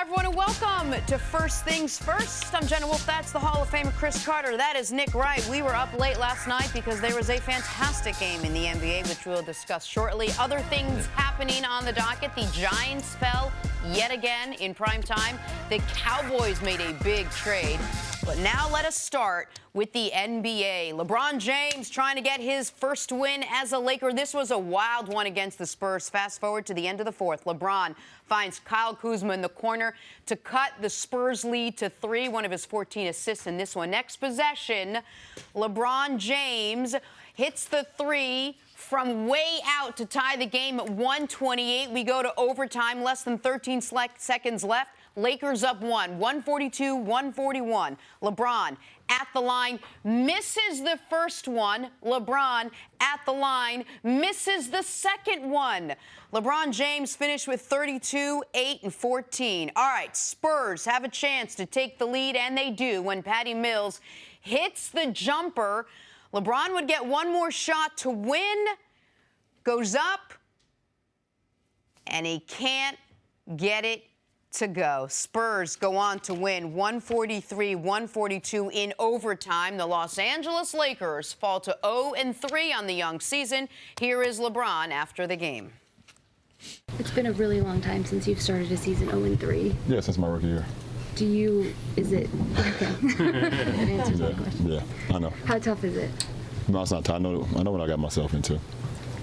everyone, and welcome to First Things First. I'm Jenna Wolfe. That's the Hall of Famer Cris Carter. That is Nick Wright. We were up late last night because there was a fantastic game in the NBA, which we'll discuss shortly. Other things happening on the docket. The Giants fell yet again in prime time. The Cowboys made a big trade. But now let us start with the NBA. LeBron James trying to get his first win as a Laker. This was a wild one against the Spurs. Fast forward to the end of the fourth. LeBron finds Kyle Kuzma in the corner to cut the Spurs lead to 3, one of his 14 assists in this one. Next possession, LeBron James hits the 3 from way out to tie the game at 128. We go to overtime, less than 13 seconds left. Lakers up 142-141. LeBron at the line, misses the first one. LeBron at the line, misses the second one. LeBron James finished with 32, 8, and 14. All right, Spurs have a chance to take the lead, and they do when Patty Mills hits the jumper. LeBron would get one more shot to win, goes up, and he can't get it to go. Spurs go on to win 143-142 in overtime. The Los Angeles Lakers fall to 0-3 on the young season. Here is LeBron after the game. It's been a really long time since you've started a season 0-3. Yeah, since my rookie year. Is it? Okay. That answers my question. Yeah, I know. How tough is it? No, it's not tough. I know what I got myself into.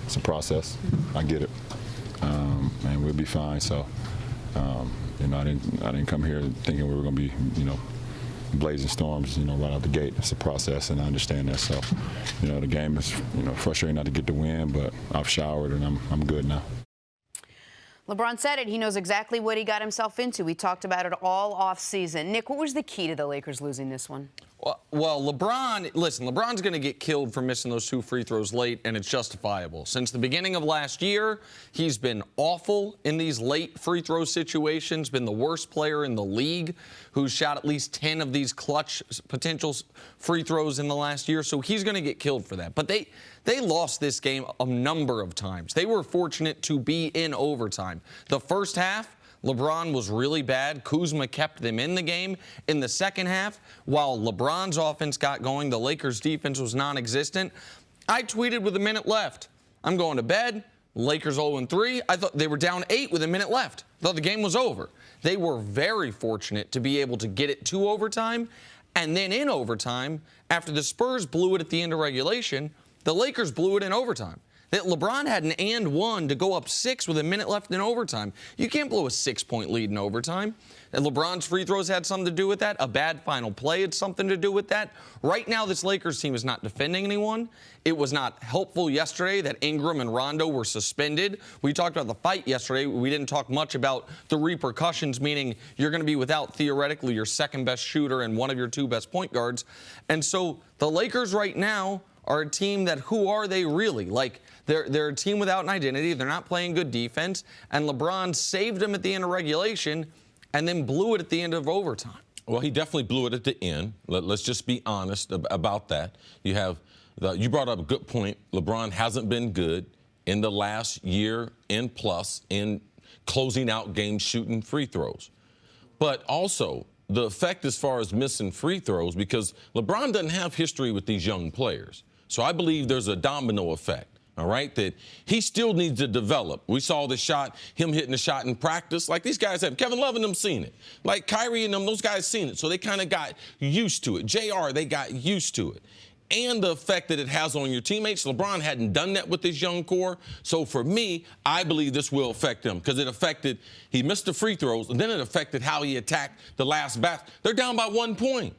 It's a process. I get it. And we'll be fine. So, I didn't come here thinking we were going to be, blazing storms, right out the gate. It's a process, and I understand that. So, the game is, frustrating not to get the win, but I've showered and I'm good now. LeBron said it. He knows exactly what he got himself into. We talked about it all offseason. Nick, what was the key to the Lakers losing this one? Well, LeBron's going to get killed for missing those 2 free throws late, and it's justifiable. Since the beginning of last year, he's been awful in these late free throw situations, been the worst player in the league who's shot at least 10 of these clutch potential free throws in the last year, so he's going to get killed for that. But they lost this game a number of times. They were fortunate to be in overtime. The first half, LeBron was really bad. Kuzma kept them in the game. In the second half, while LeBron's offense got going, the Lakers' defense was non-existent. I tweeted with a minute left, I'm going to bed. Lakers 0-3. I thought they were down 8 with a minute left. I thought the game was over. They were very fortunate to be able to get it to overtime. And then in overtime, after the Spurs blew it at the end of regulation, the Lakers blew it in overtime. That LeBron had an and one to go up 6 with a minute left in overtime. You can't blow a 6-point lead in overtime. And LeBron's free throws had something to do with that. A bad final play had something to do with that. Right now, this Lakers team is not defending anyone. It was not helpful yesterday that Ingram and Rondo were suspended. We talked about the fight yesterday. We didn't talk much about the repercussions, meaning you're going to be without, theoretically, your second-best shooter and one of your 2 best point guards. And so the Lakers right now are a team that, who are they really? Like, they're a team without an identity. They're not playing good defense. And LeBron saved them at the end of regulation and then blew it at the end of overtime. Well, he definitely blew it at the end. Let's just be honest about that. You brought up a good point. LeBron hasn't been good in the last year and plus in closing out games shooting free throws. But also, the effect as far as missing free throws, because LeBron doesn't have history with these young players. So I believe there's a domino effect, all right, that he still needs to develop. We saw the shot, him hitting the shot in practice. Like, these guys have, Kevin Love and them seen it. Like, Kyrie and them, those guys seen it. So they kind of got used to it. JR, they got used to it. And the effect that it has on your teammates. LeBron hadn't done that with his young core. So for me, I believe this will affect them because he missed the free throws, and then it affected how he attacked the last basket. They're down by 1 point.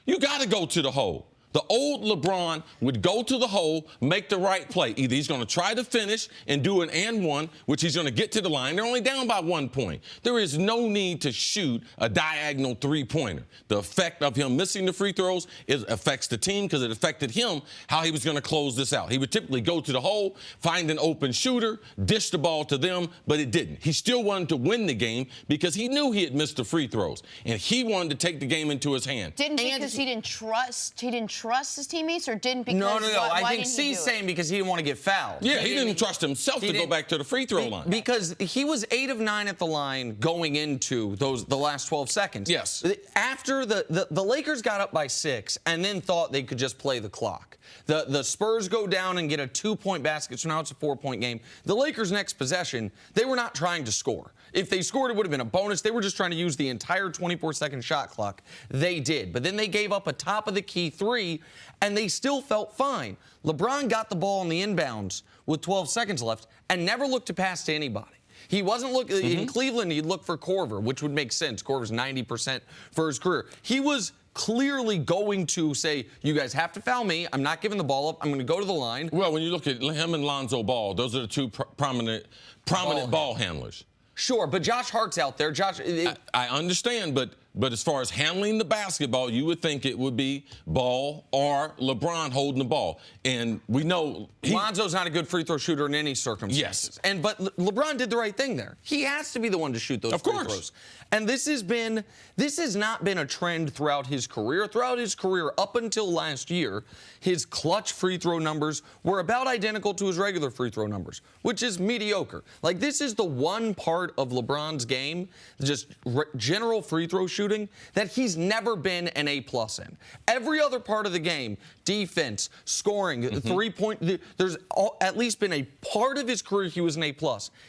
You got to go to the hole. The old LeBron would go to the hole, make the right play. Either he's going to try to finish and do an and one, which he's going to get to the line. They're only down by 1 point. There is no need to shoot a diagonal three-pointer. The effect of him missing the free throws affects the team because it affected him how he was going to close this out. He would typically go to the hole, find an open shooter, dish the ball to them, but it didn't. He still wanted to win the game because he knew he had missed the free throws, and he wanted to take the game into his hand. Because he didn't trust trust his teammates or didn't? Because No. why I think didn't he C's do it? saying because he didn't want to get fouled. Yeah, he didn't trust himself to go back to the free throw line. Because he was 8 of 9 at the line going into the last 12 seconds. Yes. After the Lakers got up by 6 and then thought they could just play the clock. The Spurs go down and get a 2-point basket, so now it's a 4-point game. The Lakers' next possession, they were not trying to score. If they scored, it would have been a bonus. They were just trying to use the entire 24-second shot clock. They did. But then they gave up a top-of-the-key 3, and they still felt fine. LeBron got the ball in the inbounds with 12 seconds left and never looked to pass to anybody. He wasn't looking in Cleveland. He'd look for Korver, which would make sense. Korver's 90% for his career. He was clearly going to say, you guys have to foul me. I'm not giving the ball up. I'm going to go to the line. Well, when you look at him and Lonzo Ball, those are the two prominent ball handlers. Sure, but Josh Hart's out there. I understand, but as far as handling the basketball, you would think it would be Ball or LeBron holding the ball. And we know Lonzo's not a good free throw shooter in any circumstances. Yes. But LeBron did the right thing there. He has to be the one to shoot those free throws. And this has not been a trend throughout his career. Throughout his career, up until last year, his clutch free throw numbers were about identical to his regular free throw numbers, which is mediocre. Like, this is the one part of LeBron's game, just general free throw shooting, that he's never been an A+ in. Every other part of the game, defense, scoring, 3-point, there's at least been a part of his career he was an A+.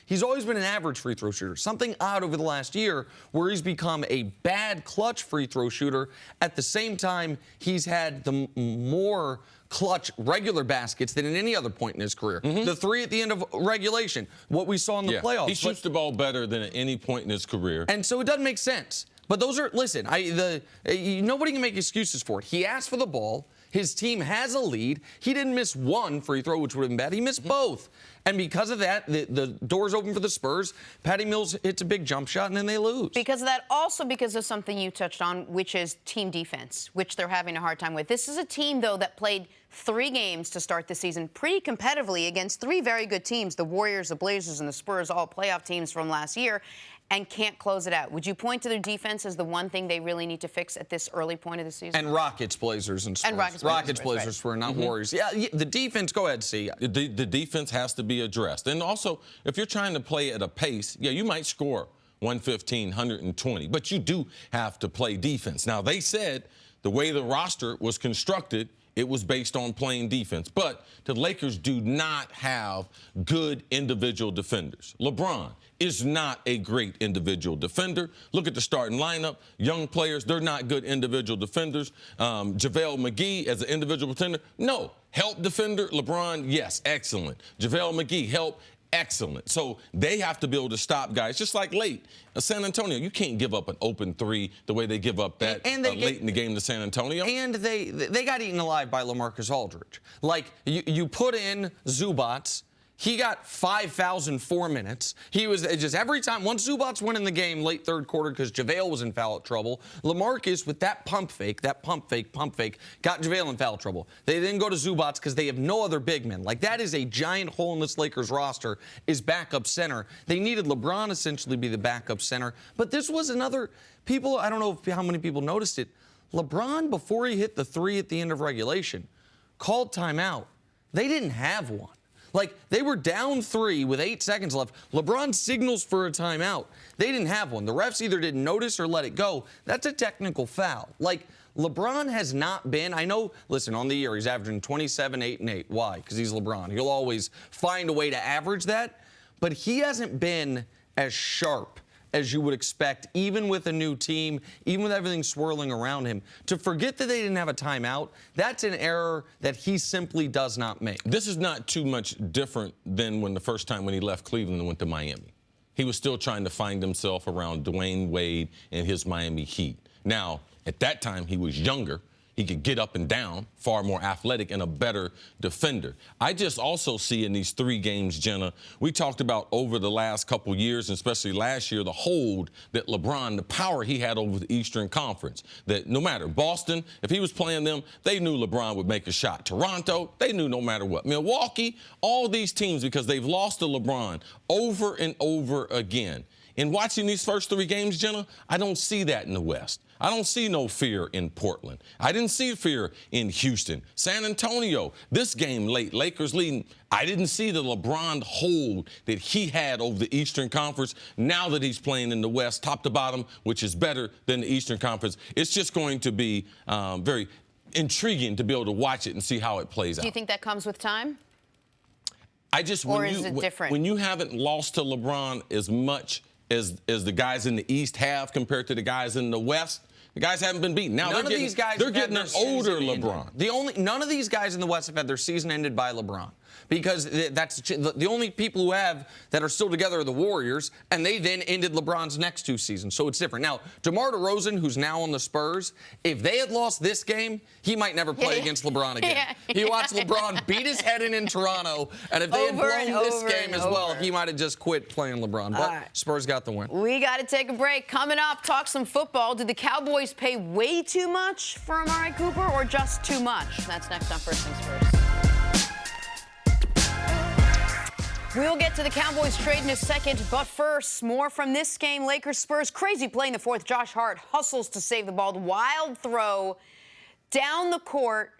He's always been an average free throw shooter. Something odd over the last year where he's become a bad clutch free throw shooter. At the same time, he's had the more clutch regular baskets than at any other point in his career. The 3 at the end of regulation, what we saw in the playoffs. He shoots the ball better than at any point in his career. And so it doesn't make sense. But those are, listen, nobody can make excuses for it. He asked for the ball. His team has a lead. He didn't miss one free throw, which would have been bad. He missed both. And because of that, the door's open for the Spurs. Patty Mills hits a big jump shot, and then they lose. Because of that, also because of something you touched on, which is team defense, which they're having a hard time with. This is a team, though, that played 3 games to start the season pretty competitively against 3 very good teams, the Warriors, the Blazers, and the Spurs, all playoff teams from last year, and can't close it out. Would you point to their defense as the one thing they really need to fix at this early point of the season? And Rockets, Blazers, and Spurs. And Rockets, Blazers were not Warriors. Yeah, the defense, go ahead, C. The defense has to be addressed. And also, if you're trying to play at a pace, you might score 115, 120, but you do have to play defense. Now, they said the way the roster was constructed, it was based on playing defense. But the Lakers do not have good individual defenders. LeBron is not a great individual defender. Look at the starting lineup. Young players, they're not good individual defenders. JaVale McGee as an individual defender, no. Help defender, LeBron, yes, excellent. JaVale McGee, help, excellent. So they have to be able to stop guys, just like late. San Antonio, you can't give up an open 3 the way they give up that late in the game to San Antonio. And they got eaten alive by LaMarcus Aldridge. Like, you put in Zubats. He got 5 fouls in 4 minutes. He was just every time, once Zubats went in the game late third quarter because JaVale was in foul trouble, LaMarcus, with that pump fake, got JaVale in foul trouble. They then go to Zubats because they have no other big men. Like, that is a giant hole in this Lakers roster, is backup center. They needed LeBron essentially to be the backup center. But this was another, people, I don't know how many people noticed it, LeBron, before he hit the 3 at the end of regulation, called timeout. They didn't have one. Like, they were down 3 with 8 seconds left. LeBron signals for a timeout. They didn't have one. The refs either didn't notice or let it go. That's a technical foul. Like, LeBron has not been, I know, listen, on the year, he's averaging 27, 8, and 8. Why? Because he's LeBron. He'll always find a way to average that. But he hasn't been as sharp as you would expect, even with a new team, even with everything swirling around him. To forget that they didn't have a timeout, that's an error that he simply does not make. This is not too much different than when the first time when he left Cleveland and went to Miami. He was still trying to find himself around Dwayne Wade and his Miami Heat. Now, at that time, he was younger. He could get up and down, far more athletic and a better defender. I just also see in these 3 games, Jenna, we talked about over the last couple years, and especially last year, the hold that LeBron, the power he had over the Eastern Conference, that no matter Boston, if he was playing them, they knew LeBron would make a shot. Toronto, they knew no matter what. Milwaukee, all these teams, because they've lost to LeBron over and over again. In watching these first 3 games, Jenna, I don't see that in the West. I don't see no fear in Portland. I didn't see fear in Houston. San Antonio, this game late, Lakers leading. I didn't see the LeBron hold that he had over the Eastern Conference now that he's playing in the West, top to bottom, which is better than the Eastern Conference. It's just going to be very intriguing to be able to watch it and see how it plays out. Do you think that comes with time? Or is it different? When you haven't lost to LeBron as much as the guys in the East have compared to the guys in the West, the guys haven't been beaten. Now they're getting an older LeBron. None of these guys in the West have had their season ended by LeBron, because that's the only people who have that are still together are the Warriors, and they then ended LeBron's next 2 seasons. So it's different. Now, DeMar DeRozan, who's now on the Spurs, if they had lost this game, he might never play against LeBron again. He watched LeBron beat his head in Toronto, and if they had blown this game as well, he might have just quit playing LeBron. But Spurs got the win. We got to take a break. Coming up, talk some football. Did the Cowboys pay way too much for Amari Cooper, or just too much? That's next on First Things First. We'll get to the Cowboys trade in a second, but first, more from this game. Lakers-Spurs, crazy play in the fourth. Josh Hart hustles to save the ball. Wild throw down the court.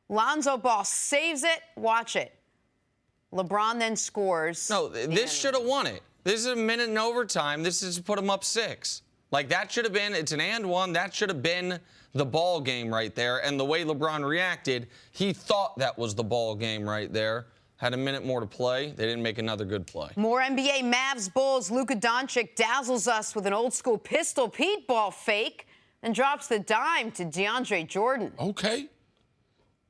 Lonzo Ball saves it. Watch it. LeBron then scores. No, this should have won it. This is a minute in overtime. This is to put them up 6. Like, that should have been, it's an and one. That should have been the ball game right there. And the way LeBron reacted, he thought that was the ball game right there. Had a minute more to play. They didn't make another good play. More NBA Mavs Bulls. Luka Doncic dazzles us with an old-school Pistol Pete ball fake and drops the dime to DeAndre Jordan. Okay.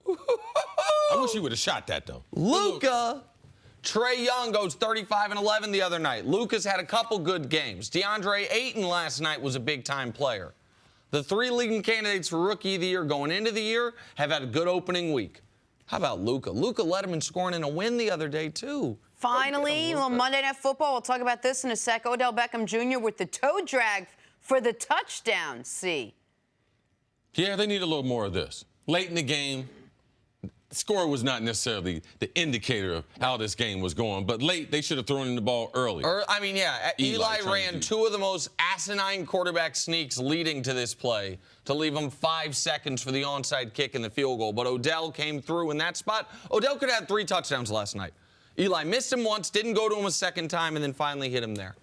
I wish he would have shot that, though. Luka. Trae Young goes 35 and 11 the other night. Luka's had a couple good games. DeAndre Ayton last night was a big-time player. The 3 leading candidates for Rookie of the Year going into the year have had a good opening week. How about Luka? Luka led him in scoring in a win the other day, too. Finally, on Monday Night Football, we'll talk about this in a sec. Odell Beckham Jr. with the toe drag for the touchdown. See. Yeah, they need a little more of this. Late in the game, the score was not necessarily the indicator of how this game was going, but late, they should have thrown in the ball early. Eli ran 2 of the most asinine quarterback sneaks leading to this play to leave him 5 seconds for the onside kick and the field goal. But Odell came through in that spot. Odell could have had 3 touchdowns last night. Eli missed him once, didn't go to him a second time, and then finally hit him there.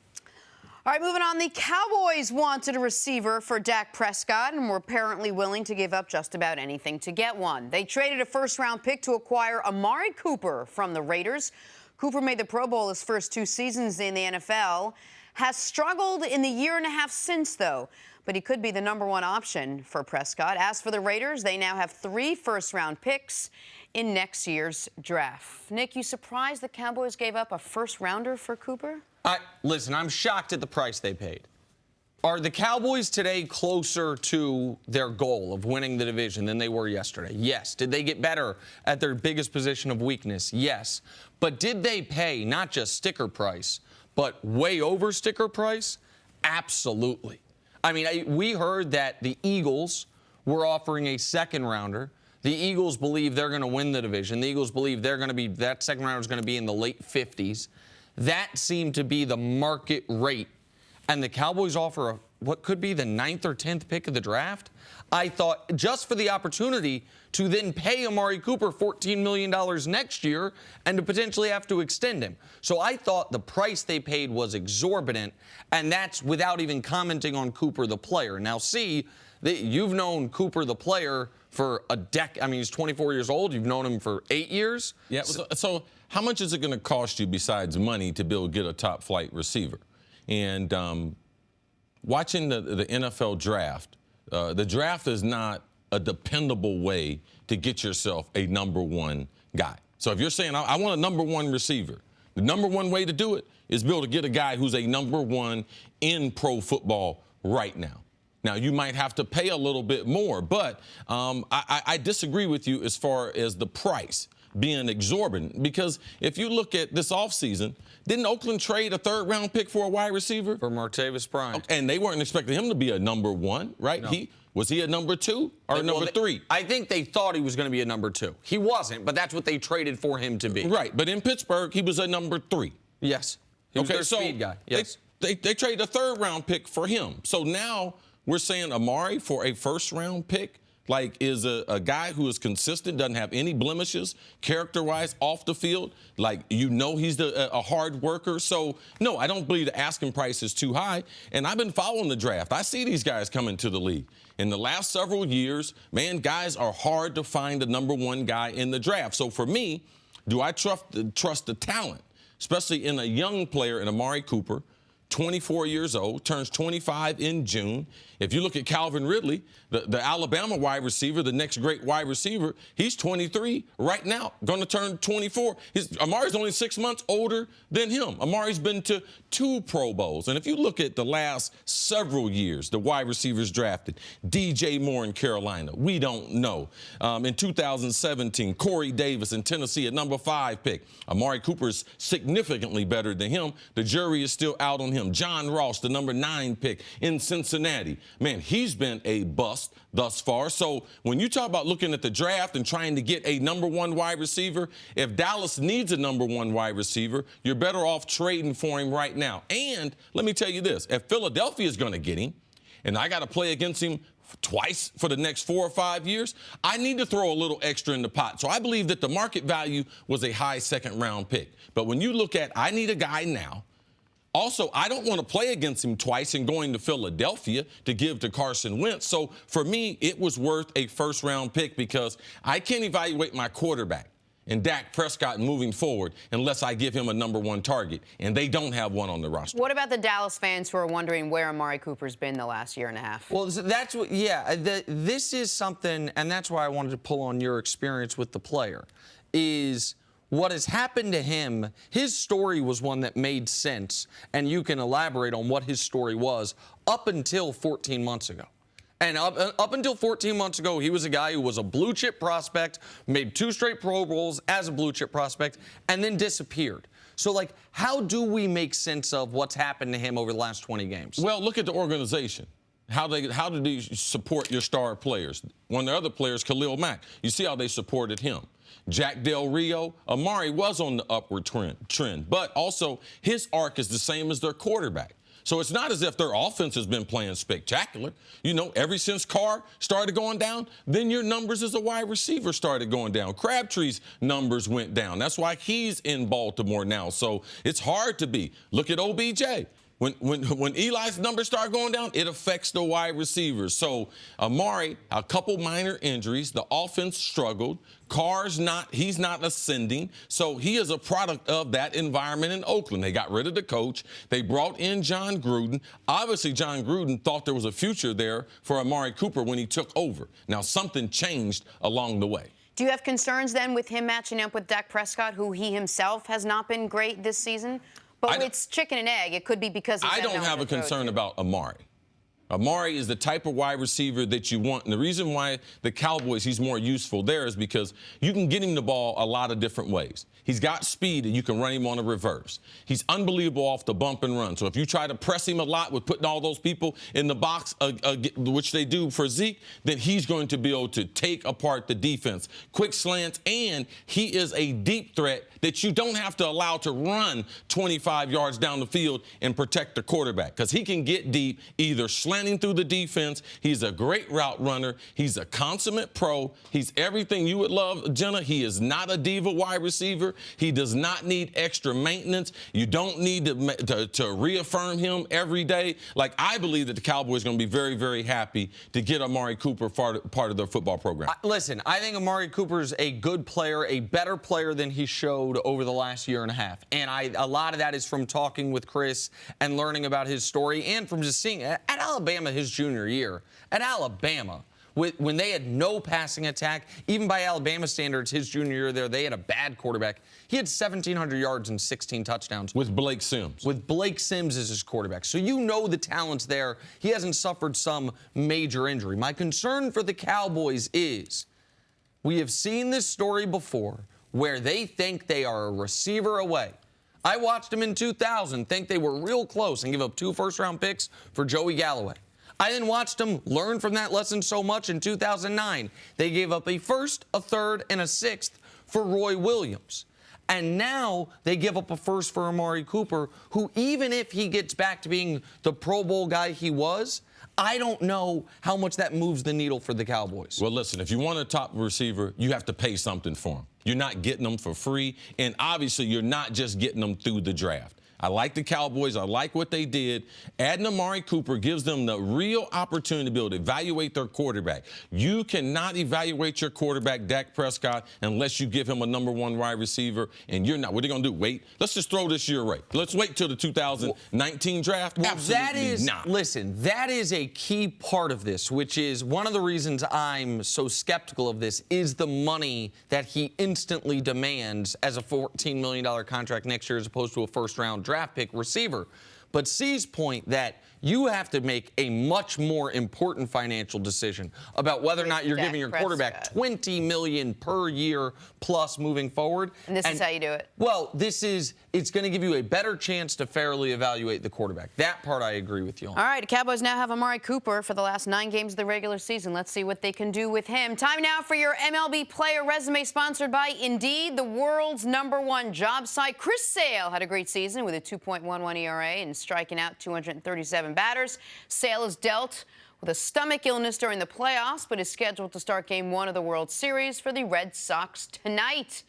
All right, moving on. The Cowboys wanted a receiver for Dak Prescott and were apparently willing to give up just about anything to get one. They traded a first-round pick to acquire Amari Cooper from the Raiders. Cooper made the Pro Bowl his first 2 seasons in the NFL. Has struggled in the year and a half since, though. But he could be the #1 option for Prescott. As for the Raiders, they now have 3 first-round picks in next year's draft. Nick, you surprised the Cowboys gave up a first-rounder for Cooper? Listen, I'm shocked at the price they paid. Are the Cowboys today closer to their goal of winning the division than they were yesterday? Yes. Did they get better at their biggest position of weakness? Yes. But did they pay not just sticker price, but way over sticker price? Absolutely. I mean, we heard that the Eagles were offering a second-rounder. The Eagles believe they're going to win the division. The Eagles believe that second rounder is going to be in the late 50s. That seemed to be the market rate. And the Cowboys offer what could be the 9th or 10th pick of the draft. I thought just for the opportunity to then pay Amari Cooper $14 million next year and to potentially have to extend him. So I thought the price they paid was exorbitant, and that's without even commenting on Cooper the player. Now, you've known Cooper the player for a decade. I mean, he's 24 years old. You've known him for 8 years. Yeah, so how much is it going to cost you besides money to be able to get a top-flight receiver? And watching the NFL draft, the draft is not a dependable way to get yourself a #1 guy. So if you're saying, I want a #1 receiver, the #1 way to do it is be able to get a guy who's a #1 in pro football right now. Now, you might have to pay a little bit more, but I disagree with you as far as the price being exorbitant, because if you look at this offseason, didn't Oakland trade a 3rd-round pick for a wide receiver? For Martavis Bryant. And they weren't expecting him to be a #1, right? No. Was he a #2 or a #3? I think they thought he was going to be a #2. He wasn't, but that's what they traded for him to be. Right, but in Pittsburgh, he was a #3. Yes. He was their speed guy. Yes. They traded a 3rd-round pick for him. So now we're saying Amari for a first-round pick, like, is a guy who is consistent, doesn't have any blemishes, character-wise, off the field. Like, he's a hard worker. So, no, I don't believe the asking price is too high. And I've been following the draft. I see these guys coming to the league. In the last several years, man, guys are hard to find the number one guy in the draft. So, for me, do I trust the talent, especially in a young player in Amari Cooper, 24 years old, turns 25 in June. If you look at Calvin Ridley, the Alabama wide receiver, the next great wide receiver, he's 23 right now, going to turn 24. Amari's only 6 months older than him. Amari's been to 2 Pro Bowls. And if you look at the last several years, the wide receivers drafted, DJ Moore in Carolina, we don't know. In 2017, Corey Davis in Tennessee at number 5 pick. Amari Cooper's significantly better than him. The jury is still out on him. John Ross, the number 9 pick in Cincinnati. Man, he's been a bust thus far. So when you talk about looking at the draft and trying to get a number 1 wide receiver, if Dallas needs a number 1 wide receiver, you're better off trading for him right now. And let me tell you this, if Philadelphia is going to get him, and I got to play against him twice for the next 4 or 5 years, I need to throw a little extra in the pot. So I believe that the market value was a high second-round pick. But when you look at, I need a guy now. Also, I don't want to play against him twice and going to Philadelphia to give to Carson Wentz. So for me, it was worth a first-round pick because I can't evaluate my quarterback and Dak Prescott moving forward unless I give him a number 1 target, and they don't have one on the roster. What about the Dallas fans who are wondering where Amari Cooper's been the last year and a half? Well, that's what, this is something, and that's why I wanted to pull on your experience with the player, is what has happened to him. His story was one that made sense, and you can elaborate on what his story was up until 14 months ago. And up until 14 months ago, he was a guy who was a blue-chip prospect, made 2 straight Pro Bowls as a blue-chip prospect, and then disappeared. So, like, how do we make sense of what's happened to him over the last 20 games? Well, look at the organization. How do they support your star players? One of the other players, Khalil Mack, you see how they supported him. Jack Del Rio, Amari was on the upward trend, but also his arc is the same as their quarterback. So it's not as if their offense has been playing spectacular. Ever since Carr started going down, then your numbers as a wide receiver started going down. Crabtree's numbers went down. That's why he's in Baltimore now. So it's hard to be. Look at OBJ. When Eli's numbers start going down, it affects the wide receivers. So Amari, a couple minor injuries. The offense struggled. He's not ascending. So he is a product of that environment in Oakland. They got rid of the coach. They brought in John Gruden. Obviously, John Gruden thought there was a future there for Amari Cooper when he took over. Now, something changed along the way. Do you have concerns then with him matching up with Dak Prescott, who he himself has not been great this season? But it's chicken and egg. It could be because I don't have a concern about Amari. Amari is the type of wide receiver that you want. And the reason why the Cowboys, he's more useful there is because you can get him the ball a lot of different ways. He's got speed, and you can run him on a reverse. He's unbelievable off the bump and run. So if you try to press him a lot with putting all those people in the box, which they do for Zeke, then he's going to be able to take apart the defense. Quick slants, and he is a deep threat that you don't have to allow to run 25 yards down the field and protect the quarterback, because he can get deep, either slanting through the defense. He's a great route runner. He's a consummate pro. He's everything you would love, Jenna. He is not a diva wide receiver. He does not need extra maintenance. You don't need to reaffirm him every day. Like, I believe that the Cowboys are going to be very, very happy to get Amari Cooper part of their football program. Listen, I think Amari Cooper's a good player, a better player than he showed over the last year and a half. And a lot of that is from talking with Cris and learning about his story, and from just seeing at Alabama his junior year. At Alabama, when they had no passing attack, even by Alabama standards, his junior year there, they had a bad quarterback. He had 1,700 yards and 16 touchdowns. With Blake Sims. With Blake Sims as his quarterback. So you know the talent's there. He hasn't suffered some major injury. My concern for the Cowboys is we have seen this story before where they think they are a receiver away. I watched them in 2000 think they were real close and give up 2 first-round picks for Joey Galloway. I then watched them learn from that lesson so much in 2009. They gave up a first, a third, and a sixth for Roy Williams. And now they give up a first for Amari Cooper, who even if he gets back to being the Pro Bowl guy he was, I don't know how much that moves the needle for the Cowboys. Well, listen, if you want a top receiver, you have to pay something for him. You're not getting them for free, and obviously you're not just getting them through the draft. I like the Cowboys. I like what they did. Adding Amari Cooper gives them the real opportunity to be able to evaluate their quarterback. You cannot evaluate your quarterback, Dak Prescott, unless you give him a #1 wide receiver, and you're not. What are you going to do? Wait? Let's just throw this year away. Let's wait till the 2019 draft. Well, Absolutely not. Listen, that is a key part of this, which is one of the reasons I'm so skeptical of this is the money that he instantly demands as a $14 million contract next year as opposed to a first-round draft pick receiver. But C's point that you have to make a much more important financial decision about whether or not you're giving your quarterback $20 million per year plus moving forward. And this is how you do it. Well, it's going to give you a better chance to fairly evaluate the quarterback. That part I agree with you on. All right, the Cowboys now have Amari Cooper for the last 9 games of the regular season. Let's see what they can do with him. Time now for your MLB player resume, sponsored by Indeed, the world's #1 job site. Chris Sale had a great season with a 2.11 ERA and striking out 237 batters. Sale is dealt with a stomach illness during the playoffs, but is scheduled to start Game 1 of the World Series for the Red Sox tonight.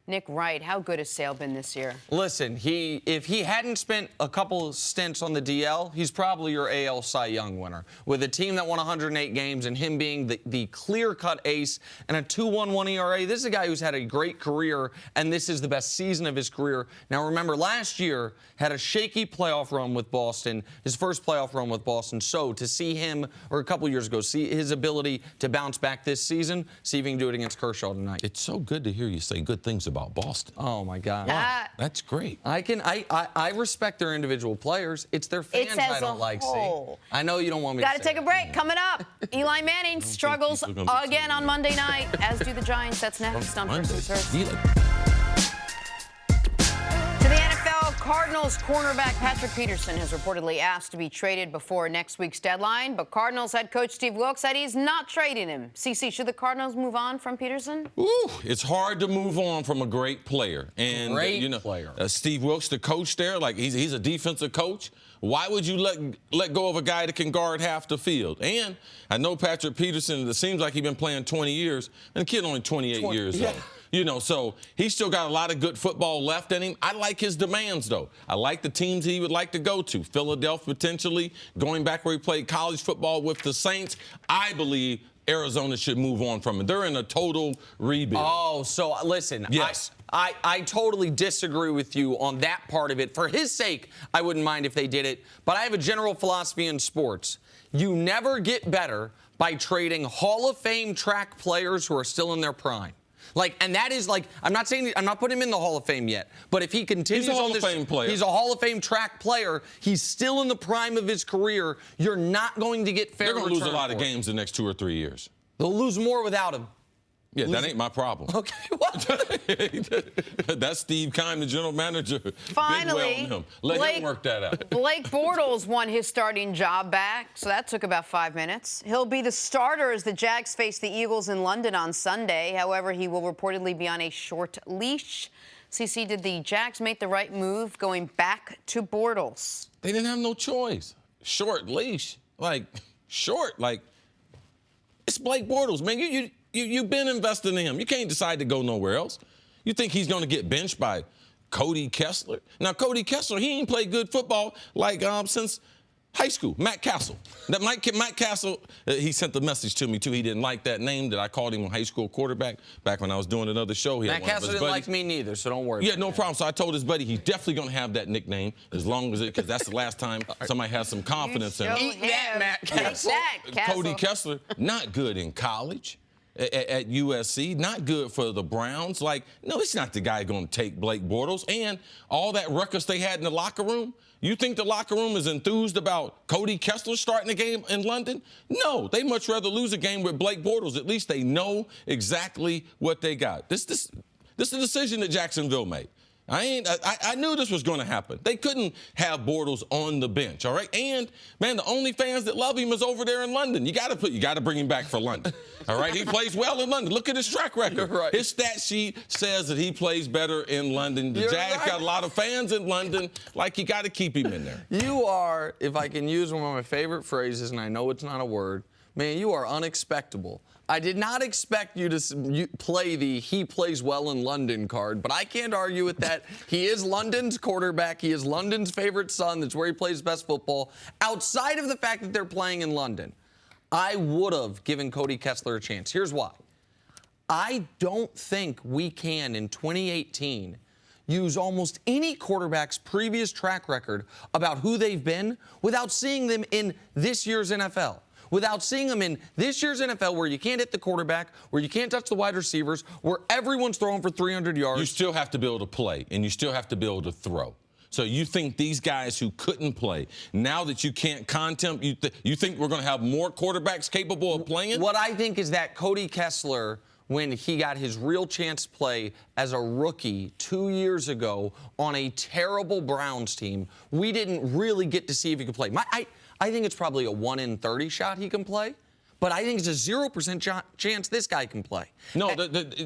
Nick Wright, how good has Sale been this year? Listen, if he hadn't spent a couple stints on the DL, he's probably your AL Cy Young winner. With a team that won 108 games and him being the clear-cut ace and a 2.11 ERA, this is a guy who's had a great career, and this is the best season of his career. Now, remember, last year had a shaky playoff run with Boston, his first playoff run with Boston. So to see him, or a couple years ago, see his ability to bounce back this season, see if he can do it against Kershaw tonight. It's so good to hear you say good things about Boston. Oh, my God. Wow, that's great. I respect their individual players. It's their fans I don't like. See, I know you don't want me Got to to take a break. Coming up, Eli Manning struggles again on Monday night, as do the Giants. That's next on First and First. To the NFL, Cardinals cornerback Patrick Peterson has reportedly asked to be traded before next week's deadline, but Cardinals head coach Steve Wilkes said he's not trading him. CC, should the Cardinals move on from Peterson? Ooh, it's hard to move on from a great player. And player. Steve Wilkes, the coach there, like he's a defensive coach. Why would you let go of a guy that can guard half the field? And I know Patrick Peterson, it seems like he's been playing 20 years, and the kid only 28 years old. You know, so he's still got a lot of good football left in him. I like his demands, though. I like the teams he would like to go to. Philadelphia, potentially, going back where he played college football with the Saints. I believe Arizona should move on from it. They're in a total rebuild. Oh, so listen. Yes. I totally disagree with you on that part of it. For his sake, I wouldn't mind if they did it. But I have a general philosophy in sports. You never get better by trading Hall of Fame track players who are still in their prime. And that is I'm not putting him in the Hall of Fame yet, but if he continues he's a Hall of Fame player. He's a Hall of Fame track player. He's still in the prime of his career. You're not going to get fair return. They're going to lose a lot of games the next 2 or 3 years. They'll lose more without him. Yeah, that ain't my problem. Okay, what? That's Steve Keim, the general manager. Finally, let him work that out. Blake Bortles won his starting job back, so that took about 5 minutes. He'll be the starter as the Jags face the Eagles in London on Sunday. However, he will reportedly be on a short leash. CC, did the Jags make the right move going back to Bortles? They didn't have no choice. Short leash. It's Blake Bortles, man. You've been investing in him. You can't decide to go nowhere else. You think he's going to get benched by Cody Kessler? Now, Cody Kessler, he ain't played good football since high school. Matt Castle. Matt Castle, he sent the message to me, too. He didn't like that name that I called him a high school quarterback back when I was doing another show. Matt Castle didn't like me neither, so don't worry. Yeah, no problem. So I told his buddy he's definitely going to have that nickname because that's the last time somebody has some confidence in him. Eat that, Matt Castle. Cody Kessler, not good in college. At USC, not good for the Browns. No, it's not the guy going to take Blake Bortles. And all that ruckus they had in the locker room, you think the locker room is enthused about Cody Kessler starting the game in London? No, they much rather lose a game with Blake Bortles. At least they know exactly what they got. This is a decision that Jacksonville made. I knew this was going to happen. They couldn't have Bortles on the bench, all right? And, man, the only fans that love him is over there in London. You got to bring him back for London, all right? He plays well in London. Look at his track record. Right. His stat sheet says that he plays better in London. The Jags got a lot of fans in London. Like, you got to keep him in there. You are, if I can use one of my favorite phrases, and I know it's not a word, man, you are unexpectable. I did not expect you to play the "he plays well in London" card, but I can't argue with that. He is London's quarterback. He is London's favorite son. That's where he plays best football. Outside of the fact that they're playing in London, I would have given Cody Kessler a chance. Here's why. I don't think we can, in 2018, use almost any quarterback's previous track record about who they've been without seeing them in this year's NFL. Without seeing them in this year's NFL, where you can't hit the quarterback, where you can't touch the wide receivers, where everyone's throwing for 300 yards. You still have to be able to play, and you still have to be able to throw. So you think these guys who couldn't play, now that you can't contempt, you think we're going to have more quarterbacks capable of playing? What I think is that Cody Kessler, when he got his real chance to play as a rookie 2 years ago on a terrible Browns team, we didn't really get to see if he could play. I think it's probably a 1 in 30 shot he can play, but I think it's a 0% chance this guy can play. No,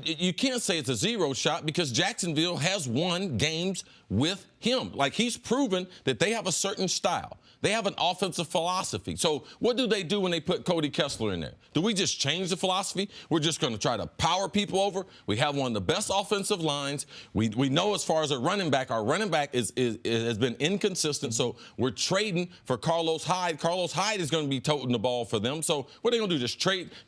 you can't say it's a 0 shot because Jacksonville has won games with him. Like, he's proven that they have a certain style. They have an offensive philosophy. So what do they do when they put Cody Kessler in there? Do we just change the philosophy? We're just going to try to power people over? We have one of the best offensive lines. We know as far as our running back has been inconsistent. So we're trading for Carlos Hyde. Carlos Hyde is going to be toting the ball for them. So what are they going to do? Just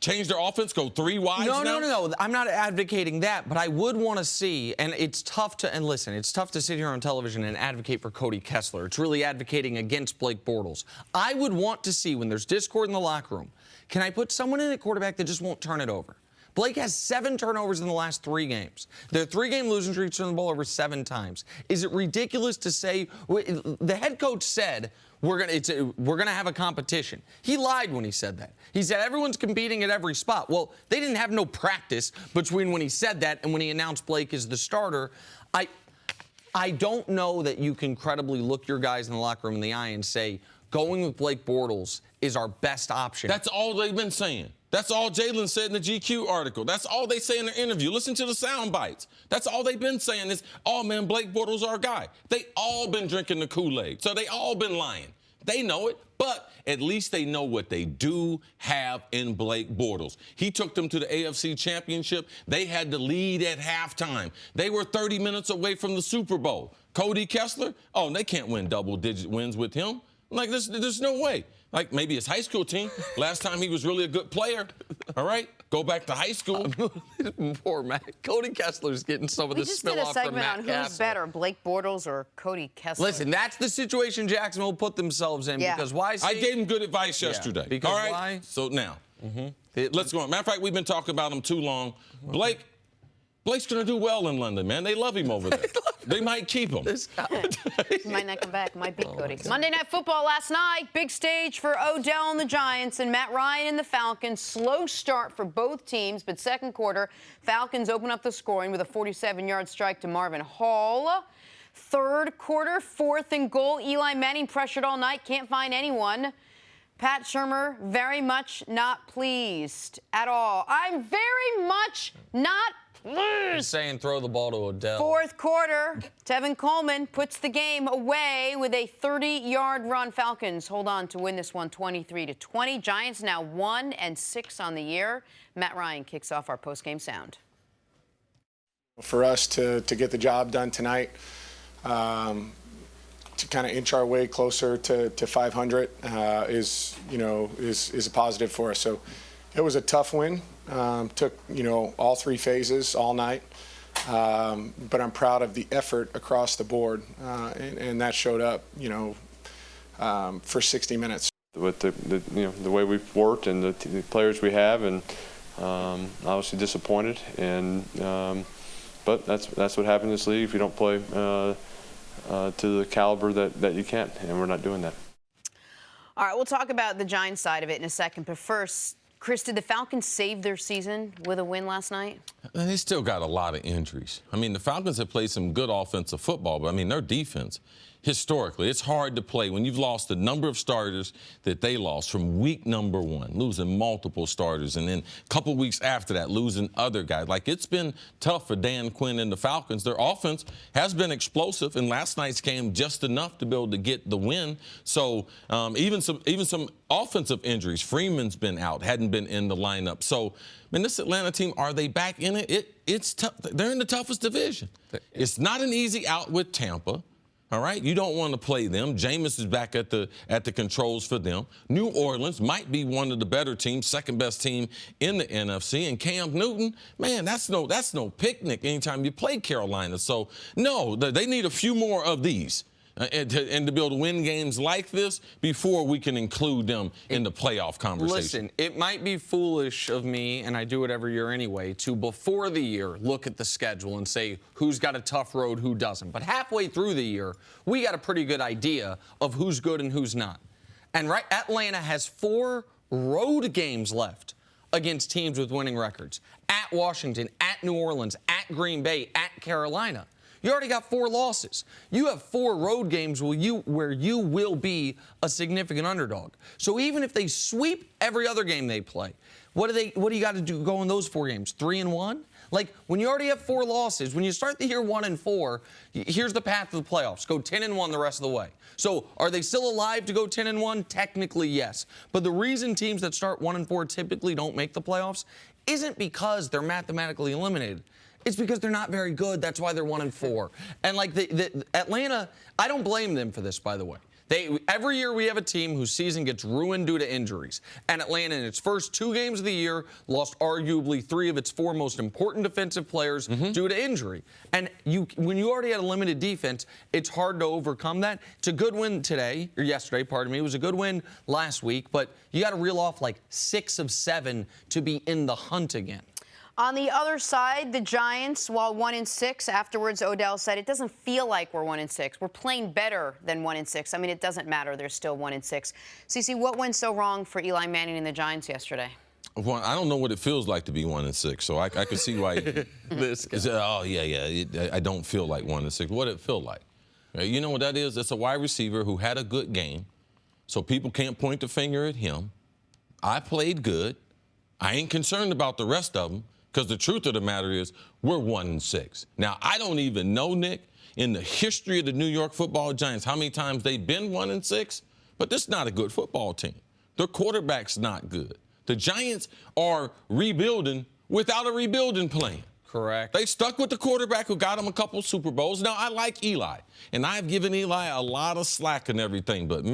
change their offense, go 3 wides now? No. I'm not advocating that, but I would want to see, and it's tough to sit here on television and advocate for Cody Kessler. It's really advocating against Blake Bortles. I would want to see, when there's discord in the locker room, can I put someone in at quarterback that just won't turn it over? Blake has 7 turnovers in the last 3 games. Their 3-game losing streak turned the ball over 7 times. Is it ridiculous to say, the head coach said, we're gonna have a competition. He lied when he said that. He said everyone's competing at every spot. Well, they didn't have no practice between when he said that and when he announced Blake as the starter. I don't know that you can credibly look your guys in the locker room in the eye and say, going with Blake Bortles is our best option. That's all they've been saying. That's all Jalen said in the GQ article. That's all they say in their interview. Listen to the sound bites. That's all they've been saying is, oh, man, Blake Bortles our guy. They all been drinking the Kool-Aid. So they all been lying. They know it, but at least they know what they do have in Blake Bortles. He took them to the AFC Championship. They had the lead at halftime. They were 30 minutes away from the Super Bowl. Cody Kessler, oh, they can't win double-digit wins with him. Like, there's no way. Like, maybe his high school team. Last time he was really a good player. All right? Go back to high school. Poor Matt. Cody Kessler's getting some of the spill off from Matt Castle. We just did a segment on who's better, Blake Bortles or Cody Kessler. Listen, that's the situation Jacksonville put themselves in. Because why? I gave him good advice yesterday. Because all right? why? So now, let's go on. Matter of fact, we've been talking about him too long. Blake's going to do well in London, man. They love him over there. They might keep him. He might not come back. Might beat Cody. Monday Night Football last night. Big stage for Odell and the Giants and Matt Ryan and the Falcons. Slow start for both teams, but second quarter, Falcons open up the scoring with a 47-yard strike to Marvin Hall. Third quarter, 4th and goal. Eli Manning pressured all night. Can't find anyone. Pat Shurmur very much not pleased at all. I'm very much not pleased. Saying throw the ball to Odell. Fourth quarter, Tevin Coleman puts the game away with a 30-yard run. Falcons hold on to win this one 23-20. Giants now 1-6 on the year. Matt Ryan kicks off our post-game sound. For us to get the job done tonight, to kind of inch our way closer to 500 is a positive for us. So it was a tough win. Took all 3 phases all night, but I'm proud of the effort across the board, and that showed up for 60 minutes. With the way we've worked and the players we have, and obviously disappointed, and but that's what happens in this league if you don't play to the caliber that you can, and we're not doing that. All right, we'll talk about the Giants side of it in a second, but first, Cris, did the Falcons save their season with a win last night? And they still got a lot of injuries. I mean, the Falcons have played some good offensive football, but I mean, their defense, historically, it's hard to play when you've lost the number of starters that they lost from week number 1, losing multiple starters, and then a couple weeks after that, losing other guys. Like, it's been tough for Dan Quinn and the Falcons. Their offense has been explosive, and last night's game just enough to be able to get the win. So even some offensive injuries. Freeman's been out, hadn't been in the lineup. So, man, this Atlanta team, are they back in it? It's tough. They're in the toughest division. It's not an easy out with Tampa. All right, you don't want to play them. Jameis is back at the controls for them. New Orleans might be one of the better teams, second best team in the NFC. And Cam Newton, man, that's no picnic anytime you play Carolina. So no, they need a few more of these. And to be able to win games like this before we can include them in the playoff conversation. Listen, it might be foolish of me, and I do it every year anyway, to before the year look at the schedule and say who's got a tough road, who doesn't. But halfway through the year, we got a pretty good idea of who's good and who's not. And Atlanta has 4 road games left against teams with winning records. At Washington, at New Orleans, at Green Bay, at Carolina. You already got 4 losses. You have 4 road games where you will be a significant underdog. So even if they sweep every other game they play, what do you got to do go in those 4 games? 3-1? Like, when you already have 4 losses, when you start the year 1-4, here's the path to the playoffs. Go 10-1 the rest of the way. So are they still alive to go 10-1? Technically, yes. But the reason teams that start 1-4 typically don't make the playoffs isn't because they're mathematically eliminated. It's because they're not very good. That's why they're 1-4. And like the Atlanta, I don't blame them for this, by the way. Every year we have a team whose season gets ruined due to injuries. And Atlanta, in its first 2 games of the year, lost arguably 3 of its 4 most important defensive players due to injury. And when you already had a limited defense, it's hard to overcome that. It's a good win today, or yesterday, pardon me. It was a good win last week, but you got to reel off like 6 of 7 to be in the hunt again. On the other side, the Giants, while 1-6, afterwards Odell said, it doesn't feel like we're 1-6. We're playing better than 1-6. I mean, it doesn't matter. They're still 1-6. CeCe, what went so wrong for Eli Manning and the Giants yesterday? Well, I don't know what it feels like to be 1-6, so I can see why. I don't feel like 1-6. What it feel like? You know what that is? It's a wide receiver who had a good game, so people can't point the finger at him. I played good. I ain't concerned about the rest of them. Because the truth of the matter is, we're 1-6. Now, I don't even know, Nick, in the history of the New York Football Giants, how many times they've been 1-6. But this is not a good football team. Their quarterback's not good. The Giants are rebuilding without a rebuilding plan. Correct. They stuck with the quarterback who got them a couple Super Bowls. Now, I like Eli, and I've given Eli a lot of slack and everything. But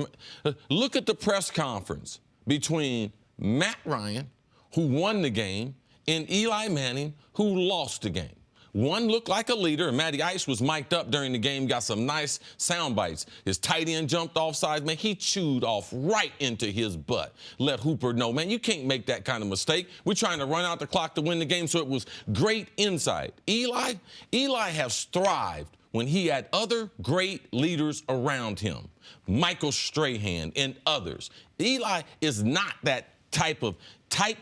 look at the press conference between Matt Ryan, who won the game, and Eli Manning, who lost the game. One looked like a leader, and Matty Ice was mic'd up during the game, got some nice sound bites. His tight end jumped offside, man. He chewed off right into his butt. Let Hooper know, man, you can't make that kind of mistake. We're trying to run out the clock to win the game, so it was great insight. Eli has thrived when he had other great leaders around him, Michael Strahan and others. Eli is not that type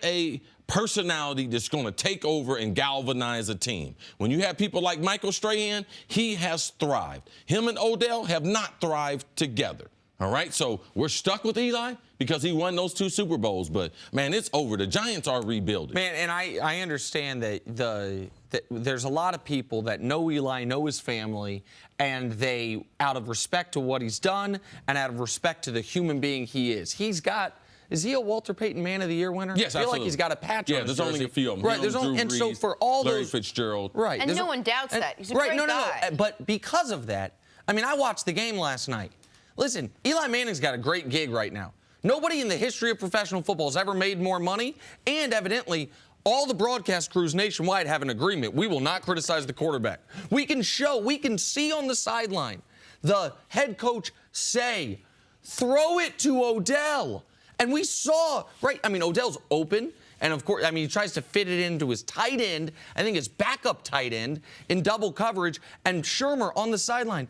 A personality that's going to take over and galvanize a team. When you have people like Michael Strahan, he has thrived. Him and Odell have not thrived together. All right, so we're stuck with Eli because he won those 2 Super Bowls. But, man, it's over. The Giants are rebuilding. Man, and I understand that there's a lot of people that know Eli, know his family, and they, out of respect to what he's done and out of respect to the human being he is, is he a Walter Payton Man of the Year winner? Yes, I feel absolutely. like he's got a patch on his there's jersey. only a few of them. Right, and so for all Larry those, Fitzgerald. Right. And no one doubts that. He's a great guy. No. But because of that, I mean, I watched the game last night. Listen, Eli Manning's got a great gig right now. Nobody in the history of professional football has ever made more money, and evidently, all the broadcast crews nationwide have an agreement. We will not criticize the quarterback. We can see on the sideline the head coach say, throw it to Odell. And we saw, right, I mean, Odell's open. And, of course, I mean, he tries to fit it into his tight end, I think his backup tight end, in double coverage. And Shermer on the sideline,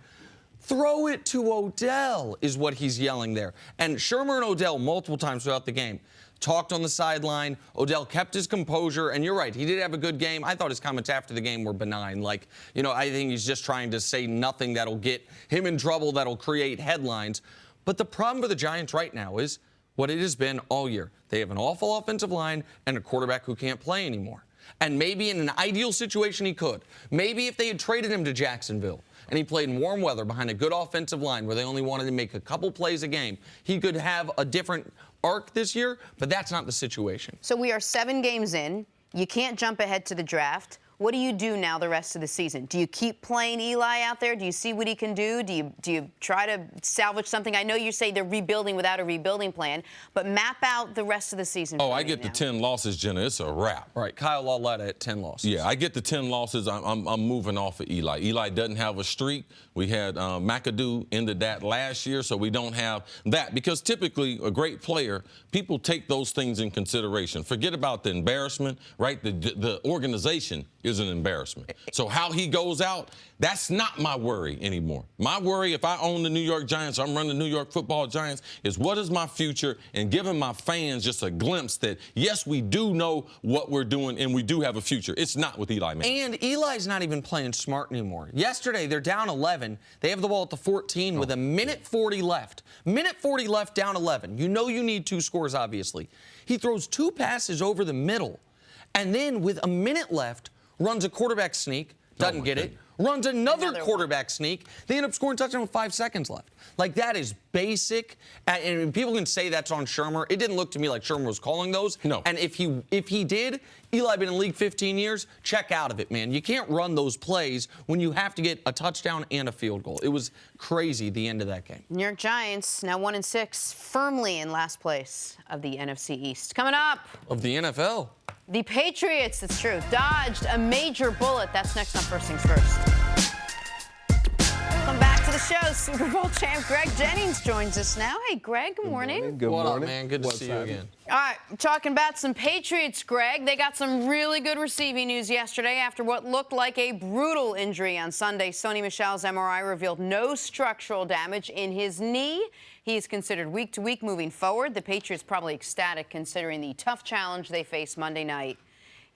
throw it to Odell is what he's yelling there. And Shermer and Odell multiple times throughout the game talked on the sideline. Odell kept his composure, and you're right, he did have a good game. I thought his comments after the game were benign. Like, you know, I think he's just trying to say nothing that'll get him in trouble, that'll create headlines. But the problem for the Giants right now is what it has been all year. They have an awful offensive line and a quarterback who can't play anymore. And maybe in an ideal situation he could. Maybe if they had traded him to Jacksonville and he played in warm weather behind a good offensive line where they only wanted to make a couple plays a game, he could have a different arc this year, but that's not the situation. So we are 7 games in. You can't jump ahead to the draft. What do you do now the rest of the season? Do you keep playing Eli out there? Do you see what he can do? Do you try to salvage something? I know you say they're rebuilding without a rebuilding plan, but map out the rest of the season. Oh, I get the 10 losses, Jenna. It's a wrap. All right, Kyle Lauletta at 10 losses. Yeah, I get the 10 losses. I'm moving off of Eli. Eli doesn't have a streak. We had McAdoo ended that last year, so we don't have that. Because typically, a great player, people take those things in consideration. Forget about the embarrassment, right? The organization is an embarrassment. So how he goes out, that's not my worry anymore. My worry, if I own the New York Giants, I'm running the New York Football Giants, is what is my future and giving my fans just a glimpse that, yes, we do know what we're doing and we do have a future. It's not with Eli Manning. And Eli's not even playing smart anymore. Yesterday, they're down 11. They have the ball at the 14 with a minute 40 left. Minute 40 left, down 11. You know you need 2 scores, obviously. He throws 2 passes over the middle. And then with a minute left, runs a quarterback sneak, doesn't get it, runs another quarterback sneak. They end up scoring a touchdown with 5 seconds left. Like, that is basic. And people can say that's on Shermer. It didn't look to me like Shermer was calling those. No. And if he did, Eli been in the league 15 years, check out of it, man. You can't run those plays when you have to get a touchdown and a field goal. It was crazy, the end of that game. New York Giants, now 1-6, firmly in last place of the NFC East. Coming up. Of the NFL. The Patriots, that's true, dodged a major bullet. That's next on First Things First. Welcome back to the show. Super Bowl champ Greg Jennings joins us now. Hey, Greg, good morning. Good morning. What up, man? Good to see you again. All right, talking about some Patriots, Greg. They got some really good receiving news yesterday after what looked like a brutal injury on Sunday. Sony Michel's MRI revealed no structural damage in his knee. He is considered week to week moving forward. The Patriots probably ecstatic considering the tough challenge they faced Monday night